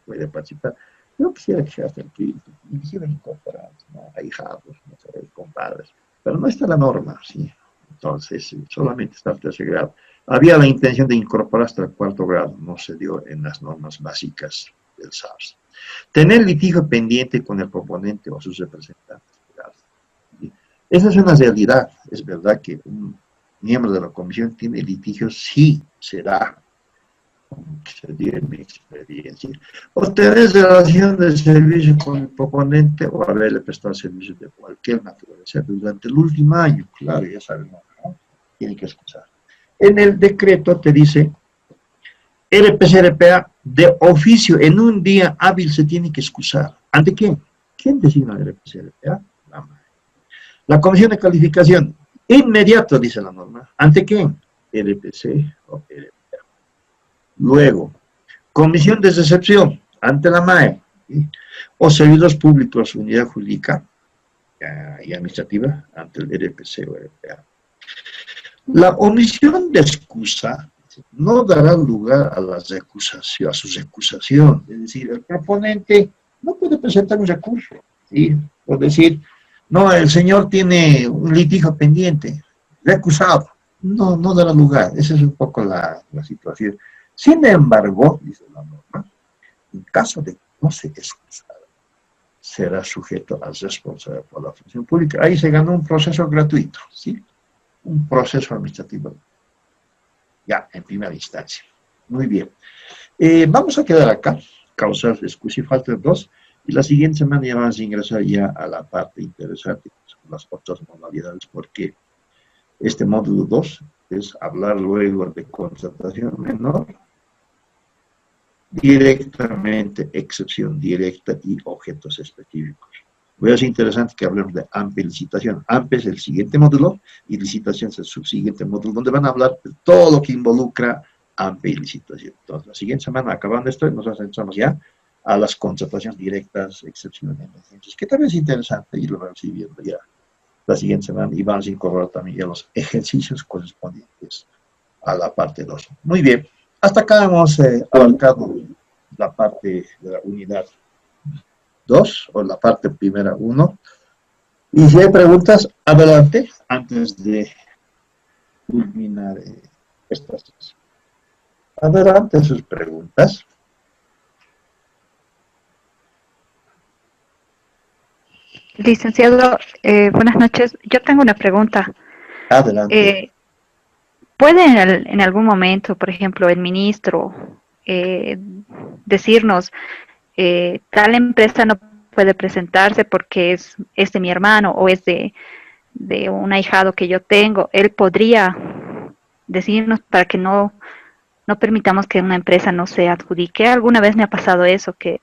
puede participar. Yo quisiera que sea hasta el quinto, quisiera incorporar, ¿no? Ahijados, no sé, compadres. Pero no está la norma, ¿sí? Entonces, solamente está el tercer grado. Había la intención de incorporar hasta el cuarto grado, no se dio en las normas básicas del SARS. Tener litigio pendiente con el proponente o sus representantes. ¿Sí? Esa es una realidad. Es verdad que un miembro de la comisión tiene litigios, sí, será, como se dio en mi experiencia. O tener relación de servicio con el proponente o haberle prestado servicios de cualquier naturaleza durante el último año. Claro, ya sabemos, ¿no? Tiene que escuchar. En el decreto te dice, RPC-RPA de oficio, en un día hábil se tiene que excusar. ¿Ante quién? ¿Quién designa el RPC-RPA? La comisión de calificación, inmediato, dice la norma. ¿Ante quién? RPC o RPA. Luego, comisión de recepción, ante la MAE, ¿sí? O servidores públicos, unidad jurídica y administrativa, ante el RPC o RPA. La omisión de excusa no dará lugar a la recusación, a su recusación. Es decir, el proponente no puede presentar un recurso, ¿sí? Por decir, no, el señor tiene un litigio pendiente, recusado. No, no dará lugar. Esa es un poco la situación. Sin embargo, dice la norma, en caso de que no se excusara, será sujeto a responsabilidad por la función pública. Ahí se ganó un proceso gratuito, ¿sí? Un proceso administrativo. Ya, en primera instancia. Muy bien. Vamos a quedar acá. Causas de excusa y falta 2. Y la siguiente semana ya vamos a ingresar ya a la parte interesante, que son las otras modalidades, porque este módulo 2 es hablar luego de contratación menor directamente, excepción directa y objetos específicos. Voy a ser interesante que hablemos de AMPE y licitación. AMPE es el siguiente módulo y licitación es el subsiguiente módulo, donde van a hablar de todo lo que involucra AMPE y licitación. Entonces, la siguiente semana, acabando esto, nos centramos ya a las contrataciones directas, excepciones y emergencias, que también es interesante y lo vamos a ir viendo ya la siguiente semana y vamos a incorporar también ya los ejercicios correspondientes a la parte 2. Muy bien, hasta acá hemos abarcado la parte de la unidad 2 o la parte primera 1. Y si hay preguntas, adelante, antes de culminar estas tres. Adelante sus preguntas. Licenciado, buenas noches. Yo tengo una pregunta. Adelante. ¿Puede en algún momento, por ejemplo, el ministro decirnos tal empresa no puede presentarse porque es de mi hermano o es de un ahijado que yo tengo? Él podría decirnos para que no permitamos que una empresa no se adjudique. Alguna vez me ha pasado eso, que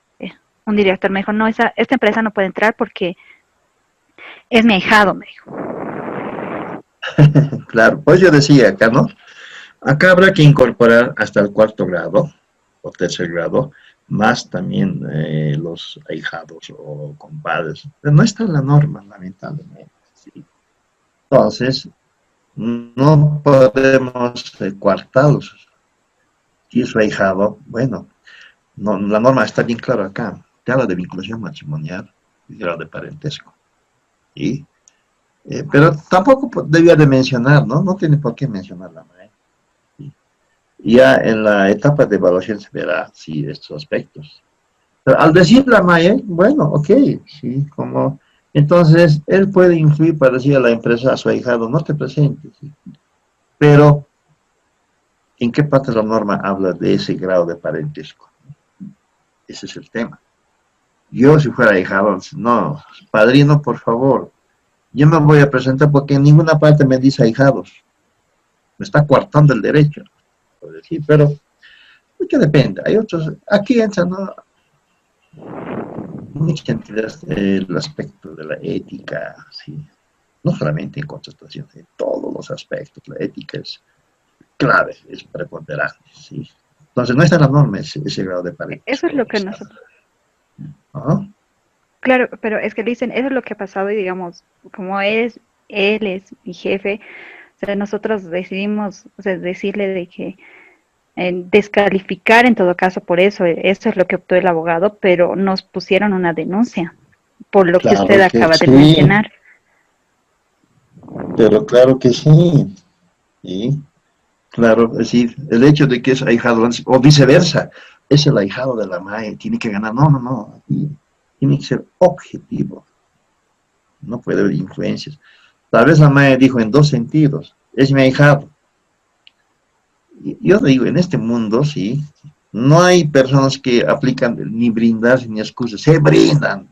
un director me dijo, no, esta empresa no puede entrar porque es mi ahijado, me dijo. Claro, pues yo decía acá, ¿no? Acá habrá que incorporar hasta el 4º grado o 3er grado, más también los ahijados o compadres. Pero no está en la norma, lamentablemente. ¿Sí? Entonces, no podemos coartarlos. Si es su ahijado, bueno, no, la norma está bien clara acá. Te habla de vinculación matrimonial y grado de parentesco. ¿Sí? Pero tampoco debía de mencionar, ¿no? No tiene por qué mencionar la madre. ¿Sí? Ya en la etapa de evaluación se verá, sí, estos aspectos. Pero al decir la madre, bueno, ok, sí, como... Entonces, él puede influir para decir a la empresa, a su ahijado, no te presentes. ¿Sí? Pero, ¿en qué parte de la norma habla de ese grado de parentesco? Ese es el tema. Yo, si fuera ahijado, no, padrino, por favor, yo me voy a presentar porque en ninguna parte me dice ahijados. Me está coartando el derecho. Por decir, pero mucho depende. Hay otros, aquí entra, ¿no? Muchas entidades, el aspecto de la ética, ¿sí? No solamente en contratación, en todos los aspectos. La ética es clave, es preponderante, ¿sí? Entonces, no está en la norma ese grado de parentesco. Eso es lo que nosotros... ¿Ah? Claro, pero es que dicen, eso es lo que ha pasado y digamos, como él es mi jefe, o sea, nosotros decidimos, o sea, decirle de que descalificar en todo caso por eso, eso es lo que optó el abogado, pero nos pusieron una denuncia por lo que Claro usted que acaba de sí, mencionar. pero claro que sí. ¿Sí? Claro, es decir, el hecho de que es ahijado, o viceversa, es el ahijado de la madre, tiene que ganar. No, no, no. Aquí tiene que ser objetivo. No puede haber influencias. Tal vez la madre dijo en dos sentidos. Es mi ahijado. Yo digo, en este mundo, sí, no hay personas que aplican ni brindarse ni excusas. Se brindan.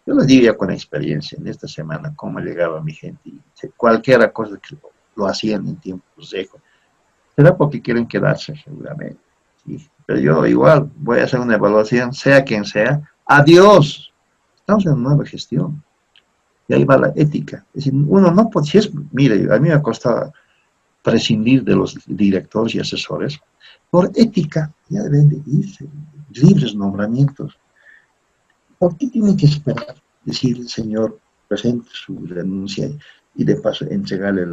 Yo les digo ya con experiencia en esta semana cómo llegaba mi gente. Y cualquier cosa que lo hacían en tiempos de... Será porque quieren quedarse, seguramente. ¿Sí? Pero yo igual voy a hacer una evaluación, sea quien sea. Adiós. Estamos en una nueva gestión. Y ahí va la ética. Es decir, uno no puede, si es, mire, a mí me ha costado prescindir de los directores y asesores. Por ética, ya deben de irse. Libres nombramientos. ¿Por qué tienen que esperar? Decir, señor, presente su renuncia y de paso entregarle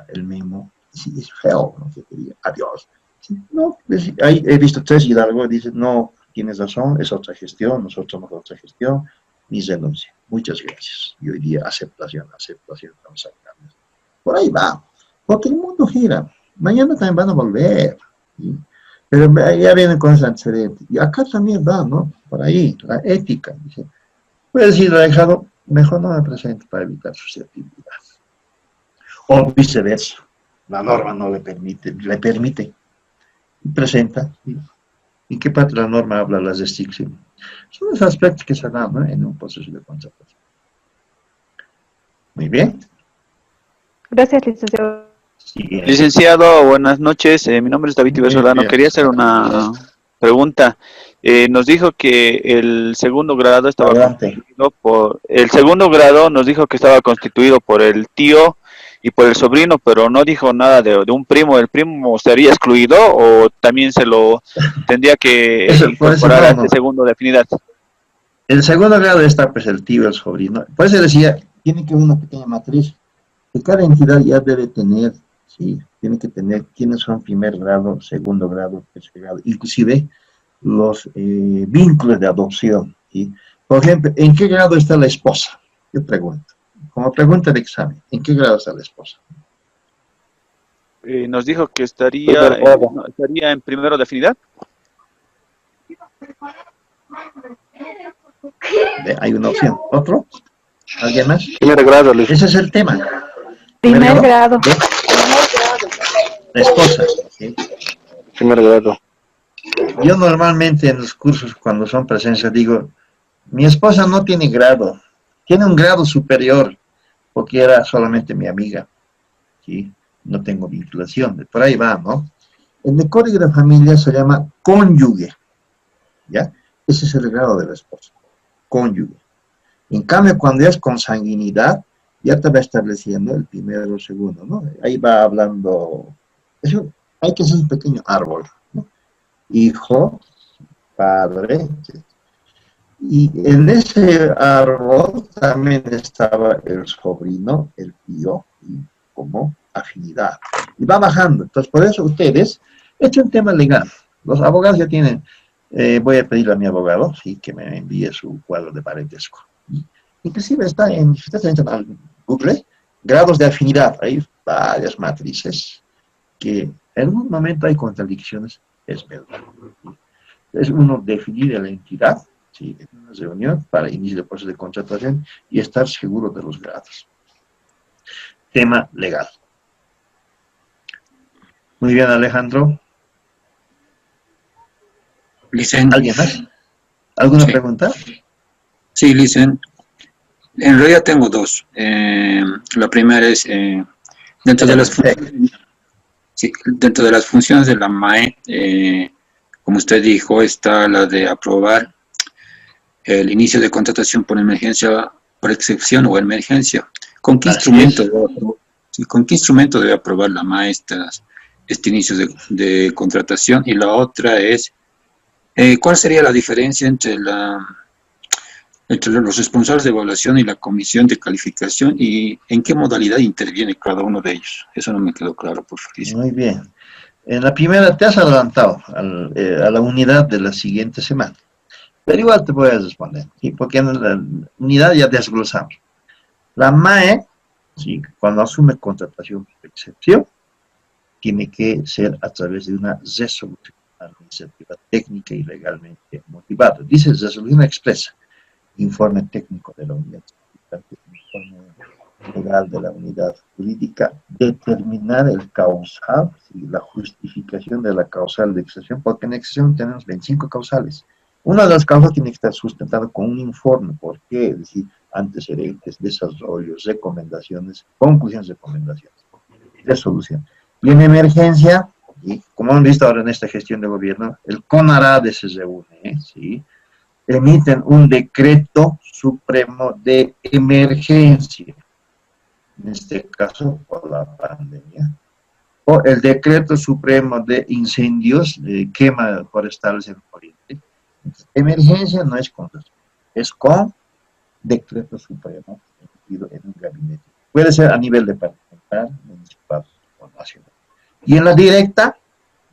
el memo. Sí, es feo, ¿no? Que te diga, adiós. Sí, no, ahí he visto 3 Hidalgo, dicen, no, tienes razón, es otra gestión, nosotros somos otra gestión, mi renuncia. Muchas gracias. Y hoy día aceptación, vamos a cambiar. Por ahí va, porque el mundo gira. Mañana también van a volver. ¿Sí? Pero ya vienen cosas antecedentes. Y acá también va, ¿no? Por ahí, la ética. Dice, puede decir, dejado, mejor no me presento para evitar susceptibilidad. O viceversa. La norma no le permite. Presenta. ¿Sí? ¿En qué parte de la norma habla las restricciones? Son los aspectos que se dan, ¿no? En un proceso de contratación. Muy bien. Gracias, licenciado. Siguiente. Licenciado, buenas noches. Mi nombre es David Iber Solano. Quería hacer una pregunta. Nos dijo que el segundo grado estaba Adelante. constituido por... El segundo grado nos dijo que estaba constituido por el tío y por el sobrino, pero no dijo nada de un primo. ¿El primo sería excluido o también se lo tendría que Eso, por eso incorporar a no, este no. segundo de afinidad? El segundo grado está pues el tío, el sobrino. Por eso decía, tiene que haber una pequeña matriz. Que cada entidad ya debe tener, sí, tiene que tener quiénes son primer grado, segundo grado, tercer grado, inclusive los vínculos de adopción. ¿Sí? Por ejemplo, ¿en qué grado está la esposa? Yo pregunto. Como pregunta de examen, ¿en qué grado está la esposa? Nos dijo que estaría en primero de afinidad. Hay una opción. ¿Otro? ¿Alguien más? Primer grado, Luis. Ese es el tema. Primer grado. De la esposa. ¿Sí? Primer grado. Yo normalmente en los cursos, cuando son presencias, digo, mi esposa no tiene grado, tiene un grado superior, porque era solamente mi amiga, ¿sí? No tengo vinculación, por ahí va, ¿no? En el código de familia se llama cónyuge, ¿ya? Ese es el grado de la esposa, cónyuge. En cambio, cuando es consanguinidad, ya te va estableciendo el primero o el segundo, ¿no? Ahí va hablando, hay que hacer un pequeño árbol, ¿no? Hijo, padre, y en ese árbol también estaba el sobrino, el tío, y como afinidad. Y va bajando. Entonces, por eso ustedes, este es un tema legal. Los abogados ya tienen, voy a pedirle a mi abogado, sí, que me envíe su cuadro de parentesco. Inclusive está en, si ustedes entran al Google, grados de afinidad, hay varias matrices que en un momento hay contradicciones, es verdad. Es uno definir a la entidad, ¿sí? En una reunión para iniciar el proceso de contratación y estar seguro de los grados. Tema legal. Muy bien, Alejandro. Licen. ¿Alguien más? ¿Alguna Sí. pregunta? Sí, Licen. En realidad tengo dos. La primera es, dentro de las funciones de la MAE, como usted dijo, está la de aprobar el inicio de contratación por emergencia, por excepción o emergencia. ¿Con qué instrumento debe aprobar la MAE este inicio de contratación? Y la otra es, ¿cuál sería la diferencia entre los responsables de evaluación y la comisión de calificación y en qué modalidad interviene cada uno de ellos? Eso no me quedó claro, por favor. Muy bien. En la primera te has adelantado a la unidad de la siguiente semana. Pero igual te voy a responder, ¿sí? Porque en la unidad ya desglosamos. La MAE, ¿sí? Cuando asume contratación por excepción, tiene que ser a través de una resolución administrativa técnica y legalmente motivada. Dice resolución expresa, informe técnico de la unidad, informe legal de la unidad jurídica, determinar el causal, ¿sí? La justificación de la causal de excepción, porque en excepción tenemos 25 causales. Una de las causas tiene que estar sustentada con un informe, ¿por qué? Es decir, antecedentes, desarrollos, recomendaciones, conclusiones, recomendaciones, resolución. Y en emergencia, y como han visto ahora en esta gestión de gobierno, el CONARAD se reúne, ¿sí? Emiten un decreto supremo de emergencia, en este caso por la pandemia, o el decreto supremo de incendios, de quema forestales en Oriente. Emergencia no es con resolución, es con decreto supremo emitido en un gabinete. Puede ser a nivel departamental, municipal o nacional. Y en la directa,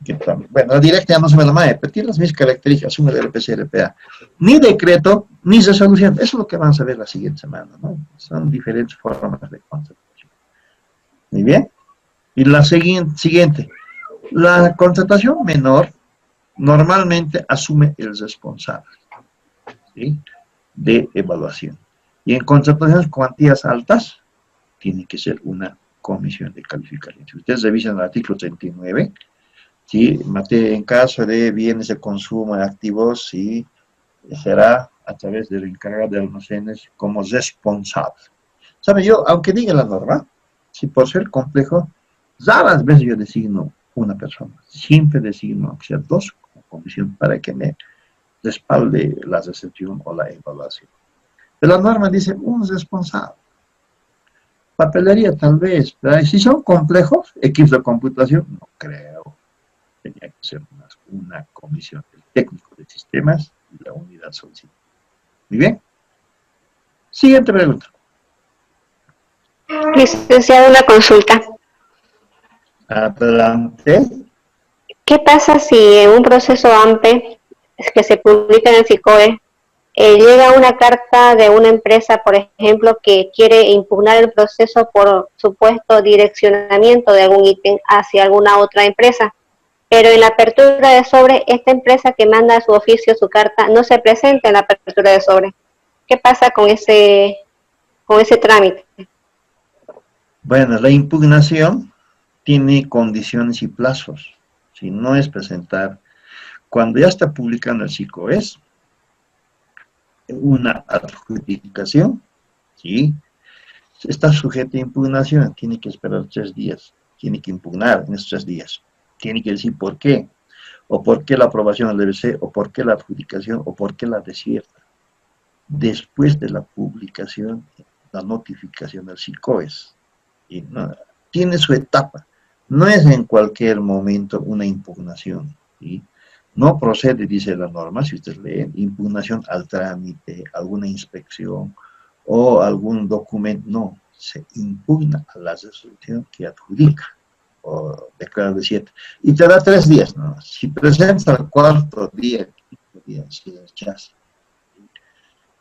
que también, bueno, la directa ya no asume la MAE, pero tiene las mismas características, asume el RPC-RPA. Ni decreto, ni resolución. Eso es lo que vamos a ver la siguiente semana, ¿no? Son diferentes formas de contratación. Muy bien. Y la siguiente. La contratación menor normalmente asume el responsable, ¿sí? De evaluación. Y en contrataciones cuantías altas, tiene que ser una comisión de calificación. Si ustedes revisan el artículo 39, ¿sí? En caso de bienes de consumo de activos, ¿sí? Será a través del encargado de almacenes como responsable. ¿Sabe? Yo, aunque diga la norma, si por ser complejo, raras veces yo designo una persona. Siempre designo, aunque sea dos, como comisión para que me respalde la recepción o la evaluación. Pero la norma dice un responsable. Papelería tal vez, pero si son complejos, equipos de computación, no creo. Tenía que ser una comisión del técnico de sistemas y la unidad solicitada. Muy bien. Siguiente pregunta. Licenciado, una consulta. Adelante. ¿Qué pasa si en un proceso AMPE que se publica en el SICOE llega una carta de una empresa, por ejemplo, que quiere impugnar el proceso por supuesto direccionamiento de algún ítem hacia alguna otra empresa? Pero en la apertura de sobre, esta empresa que manda su oficio, su carta, no se presenta en la apertura de sobre. ¿Qué pasa con ese trámite? Bueno, la impugnación tiene condiciones y plazos. Si no es presentar, cuando ya está publicando el SICOES, una adjudicación, ¿sí? Está sujeta a impugnación, tiene que esperar 3 días, tiene que impugnar en esos 3 días, tiene que decir por qué, o por qué la aprobación del DBC, o por qué la adjudicación, o por qué la desierta. Después de la publicación, la notificación del SICOES, y no, tiene su etapa, no es en cualquier momento una impugnación, ¿sí? No procede, dice la norma, si ustedes leen, impugnación al trámite, alguna inspección o algún documento, no, se impugna a la resolución que adjudica o declara desierta. Y te da 3 días, ¿no? Si presenta el 4º día, el 5º día, se rechaza.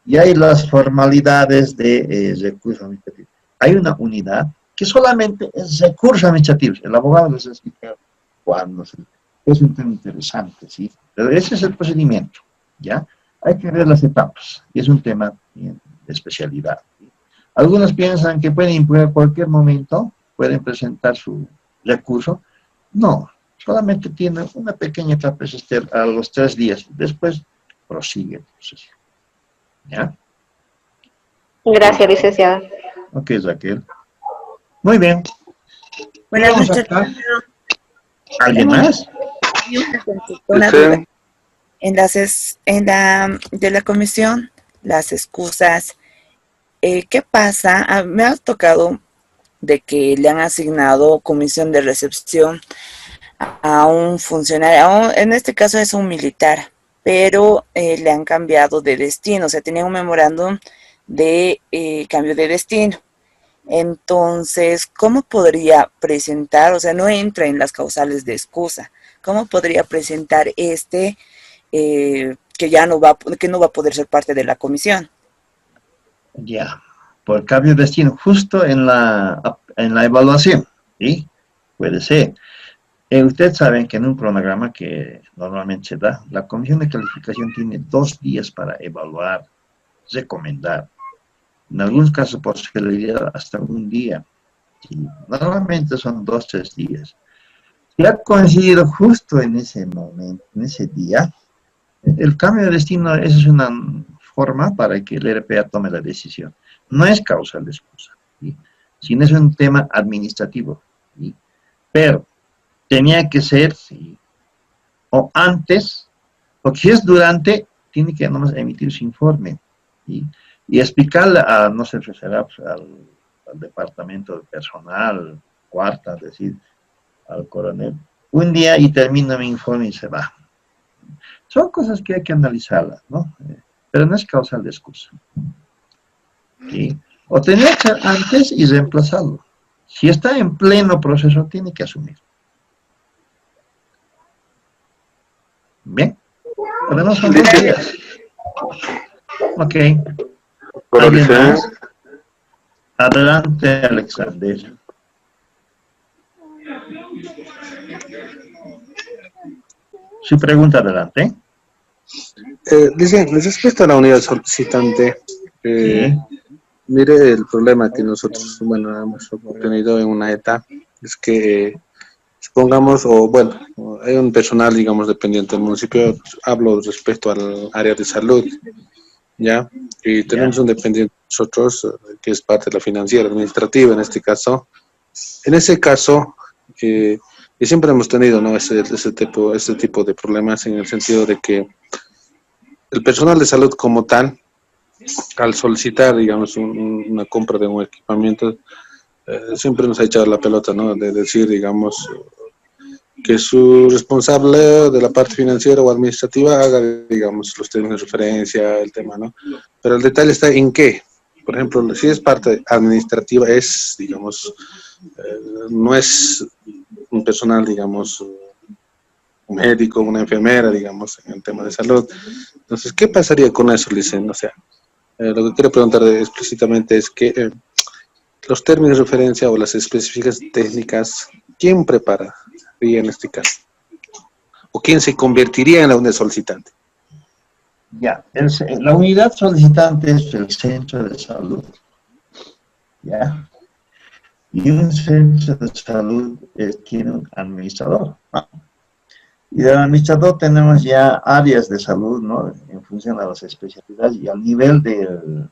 Y hay las formalidades de recurso administrativo. Hay una unidad que solamente es recurso administrativo. El abogado les explica cuándo se... Es un tema interesante, ¿sí? Pero ese es el procedimiento, ¿ya? Hay que ver las etapas, y es un tema de especialidad, ¿sí? Algunos piensan que pueden impugnar en cualquier momento, pueden presentar su recurso. No, solamente tiene una pequeña etapa a los 3 días, después prosigue el proceso, ¿ya? Gracias, licenciada. Ok, Raquel. Muy bien. Buenas noches. ¿Alguien más? Una duda. De la comisión, las excusas, ¿qué pasa? Me ha tocado de que le han asignado comisión de recepción a un funcionario, en este caso es un militar, pero le han cambiado de destino, o sea, tenía un memorándum de cambio de destino. Entonces, ¿cómo podría presentar? O sea, no entra en las causales de excusa. ¿Cómo podría presentar que no va a poder ser parte de la comisión? Ya, por cambio de destino, justo en la evaluación, ¿sí? Puede ser. Ustedes saben que en un cronograma que normalmente se da, la comisión de calificación tiene 2 días para evaluar, recomendar. En algunos casos por celeridad hasta 1 día. ¿Sí? Normalmente son 2, 3 días. Si ha coincidido justo en ese momento, en ese día, el cambio de destino es una forma para que el RPA tome la decisión. No es causal de excusa, ¿sí? Sino es un tema administrativo, ¿sí? Pero tenía que ser, ¿sí? O antes, porque si es durante, tiene que nomás emitir su informe, ¿sí? Y explicarle a, no sé, será pues, al departamento de personal, cuarta, es decir, al coronel, 1 día y termina mi informe y se va. Son cosas que hay que analizarlas, ¿no? Pero no es causal de excusa. ¿Sí? O tenía que ser antes y reemplazarlo. Si está en pleno proceso, tiene que asumir. Bien. Pero no son 2 días. Ok. ¿Alguien más? Adelante, Alexander. Su pregunta, adelante. Dice, respecto a la unidad solicitante, Sí. mire el problema que nosotros, bueno, hemos obtenido en una ETA, es que supongamos, o bueno, hay un personal, digamos, dependiente del municipio, hablo respecto al área de salud, ¿ya? Y tenemos un dependiente nosotros, que es parte de la financiera administrativa en este caso. En ese caso, Y siempre hemos tenido, ¿no?, ese tipo de problemas, en el sentido de que el personal de salud como tal, al solicitar, digamos, una compra de un equipamiento, siempre nos ha echado la pelota, ¿no?, de decir, digamos, que su responsable de la parte financiera o administrativa haga, digamos, los términos de referencia, el tema, ¿no? Pero el detalle está en qué. Por ejemplo, si es parte administrativa, es, digamos, no es un personal, digamos, un médico, una enfermera, digamos, en el tema de salud. Entonces, ¿qué pasaría con eso, Licen? O sea, lo que quiero preguntar explícitamente es que los términos de referencia o las específicas técnicas, ¿quién prepararía en este caso? ¿O quién se convertiría en la unidad solicitante? Ya, la unidad solicitante es el centro de salud. ¿Ya? Y un centro de salud tiene un administrador, ¿no? Y del administrador tenemos ya áreas de salud, ¿no?, en función de las especialidades y al nivel del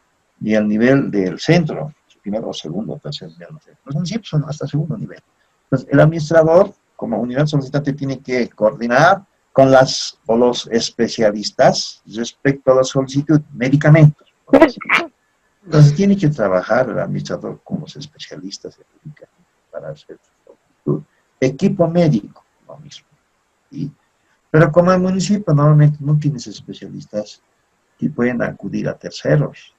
centro, primero, segundo, tercer nivel. No sé. Los municipios son hasta segundo nivel. Entonces, el administrador, como unidad solicitante, tiene que coordinar con los especialistas respecto a la solicitud, medicamentos. Entonces, tiene que trabajar el administrador con los especialistas para hacer su solicitud. Equipo médico, lo mismo. ¿Sí? Pero como el municipio normalmente no tiene especialistas, y pueden acudir a terceros,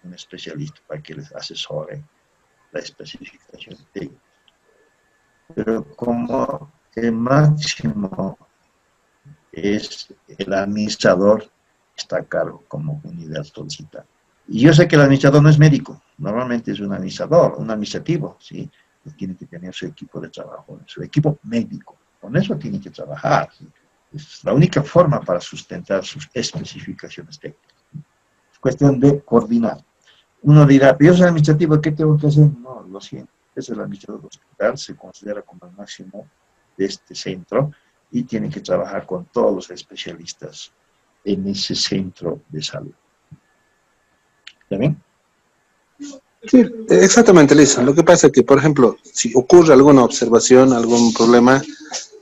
un especialista para que les asesore la especificación técnica. Pero como el máximo es el administrador, está a cargo como unidad solicitante. Y yo sé que el administrador no es médico, normalmente es un administrador, un administrativo, ¿sí? Tiene que tener su equipo de trabajo, su equipo médico. Con eso tiene que trabajar, ¿sí? Es la única forma para sustentar sus especificaciones técnicas. Es cuestión de coordinar. Uno dirá, yo soy administrativo, ¿qué tengo que hacer? No, lo siento. Es el administrador del hospital, se considera como el máximo de este centro y tiene que trabajar con todos los especialistas en ese centro de salud. ¿Está bien? Sí, exactamente, Lisa. Lo que pasa es que, por ejemplo, si ocurre alguna observación, algún problema,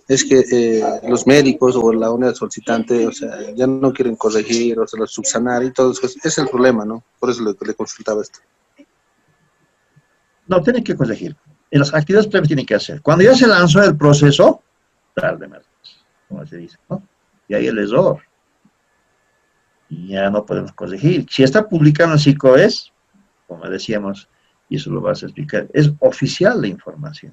es que los médicos o la unidad solicitante, o sea, ya no quieren corregir o sea, subsanar y todo eso. Es el problema, ¿no? Por eso le consultaba esto. No, tiene que corregir. En las actividades previas tiene que hacer. Cuando ya se lanzó el proceso, tarde más, como se dice, ¿no? Y hay el error. Y ya no podemos corregir. Si está publicado en SICOES, como decíamos, y eso lo vas a explicar, es oficial la información.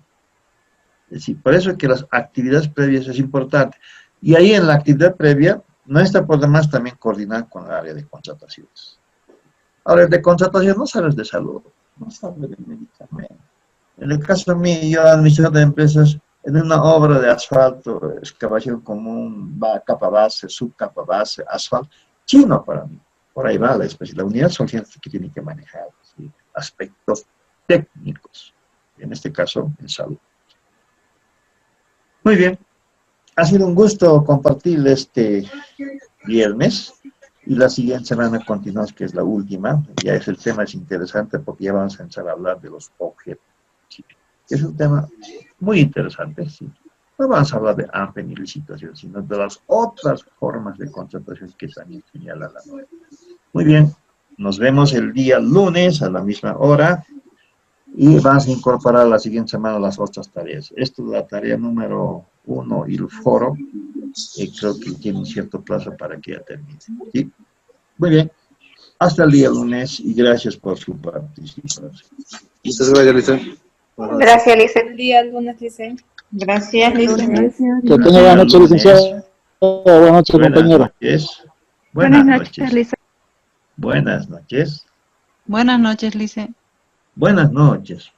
Es decir, por eso es que las actividades previas es importante. Y ahí en la actividad previa, no está por demás también coordinar con el área de contrataciones. Ahora, el de contratación no sabes de salud, no sabes de medicamento. En el caso de mí, yo administrador de empresas, en una obra de asfalto, excavación común, capa base, subcapa base, asfalto, chino para mí. Por ahí va la unidad solicitante que tiene que manejar, ¿sí? Aspectos técnicos, en este caso, en salud. Muy bien, ha sido un gusto compartir este viernes y la siguiente semana continuamos, que es la última. Ya el tema es interesante porque ya vamos a empezar a hablar de los objetos. ¿Sí? Es un tema muy interesante, ¿sí? No vamos a hablar de AMPE ni licitación, sino de las otras formas de contratación que también señala la norma. Muy bien, nos vemos el día lunes a la misma hora. Y vas a incorporar la siguiente semana las otras tareas. Esto es la tarea número 1 y el foro. Creo que tiene un cierto plazo para que ya termine. ¿Sí? Muy bien. Hasta el día lunes y gracias por su participación. Muchas gracias, Lisa. Gracias, Lisa. Buen día, lunes, Lisa. Gracias, Lisa. Que tenga buenas noches, licenciado. Buenas noches, compañero. Buenas noches, Lisa. Buenas noches. Buenas noches, Lisa. Buenas noches.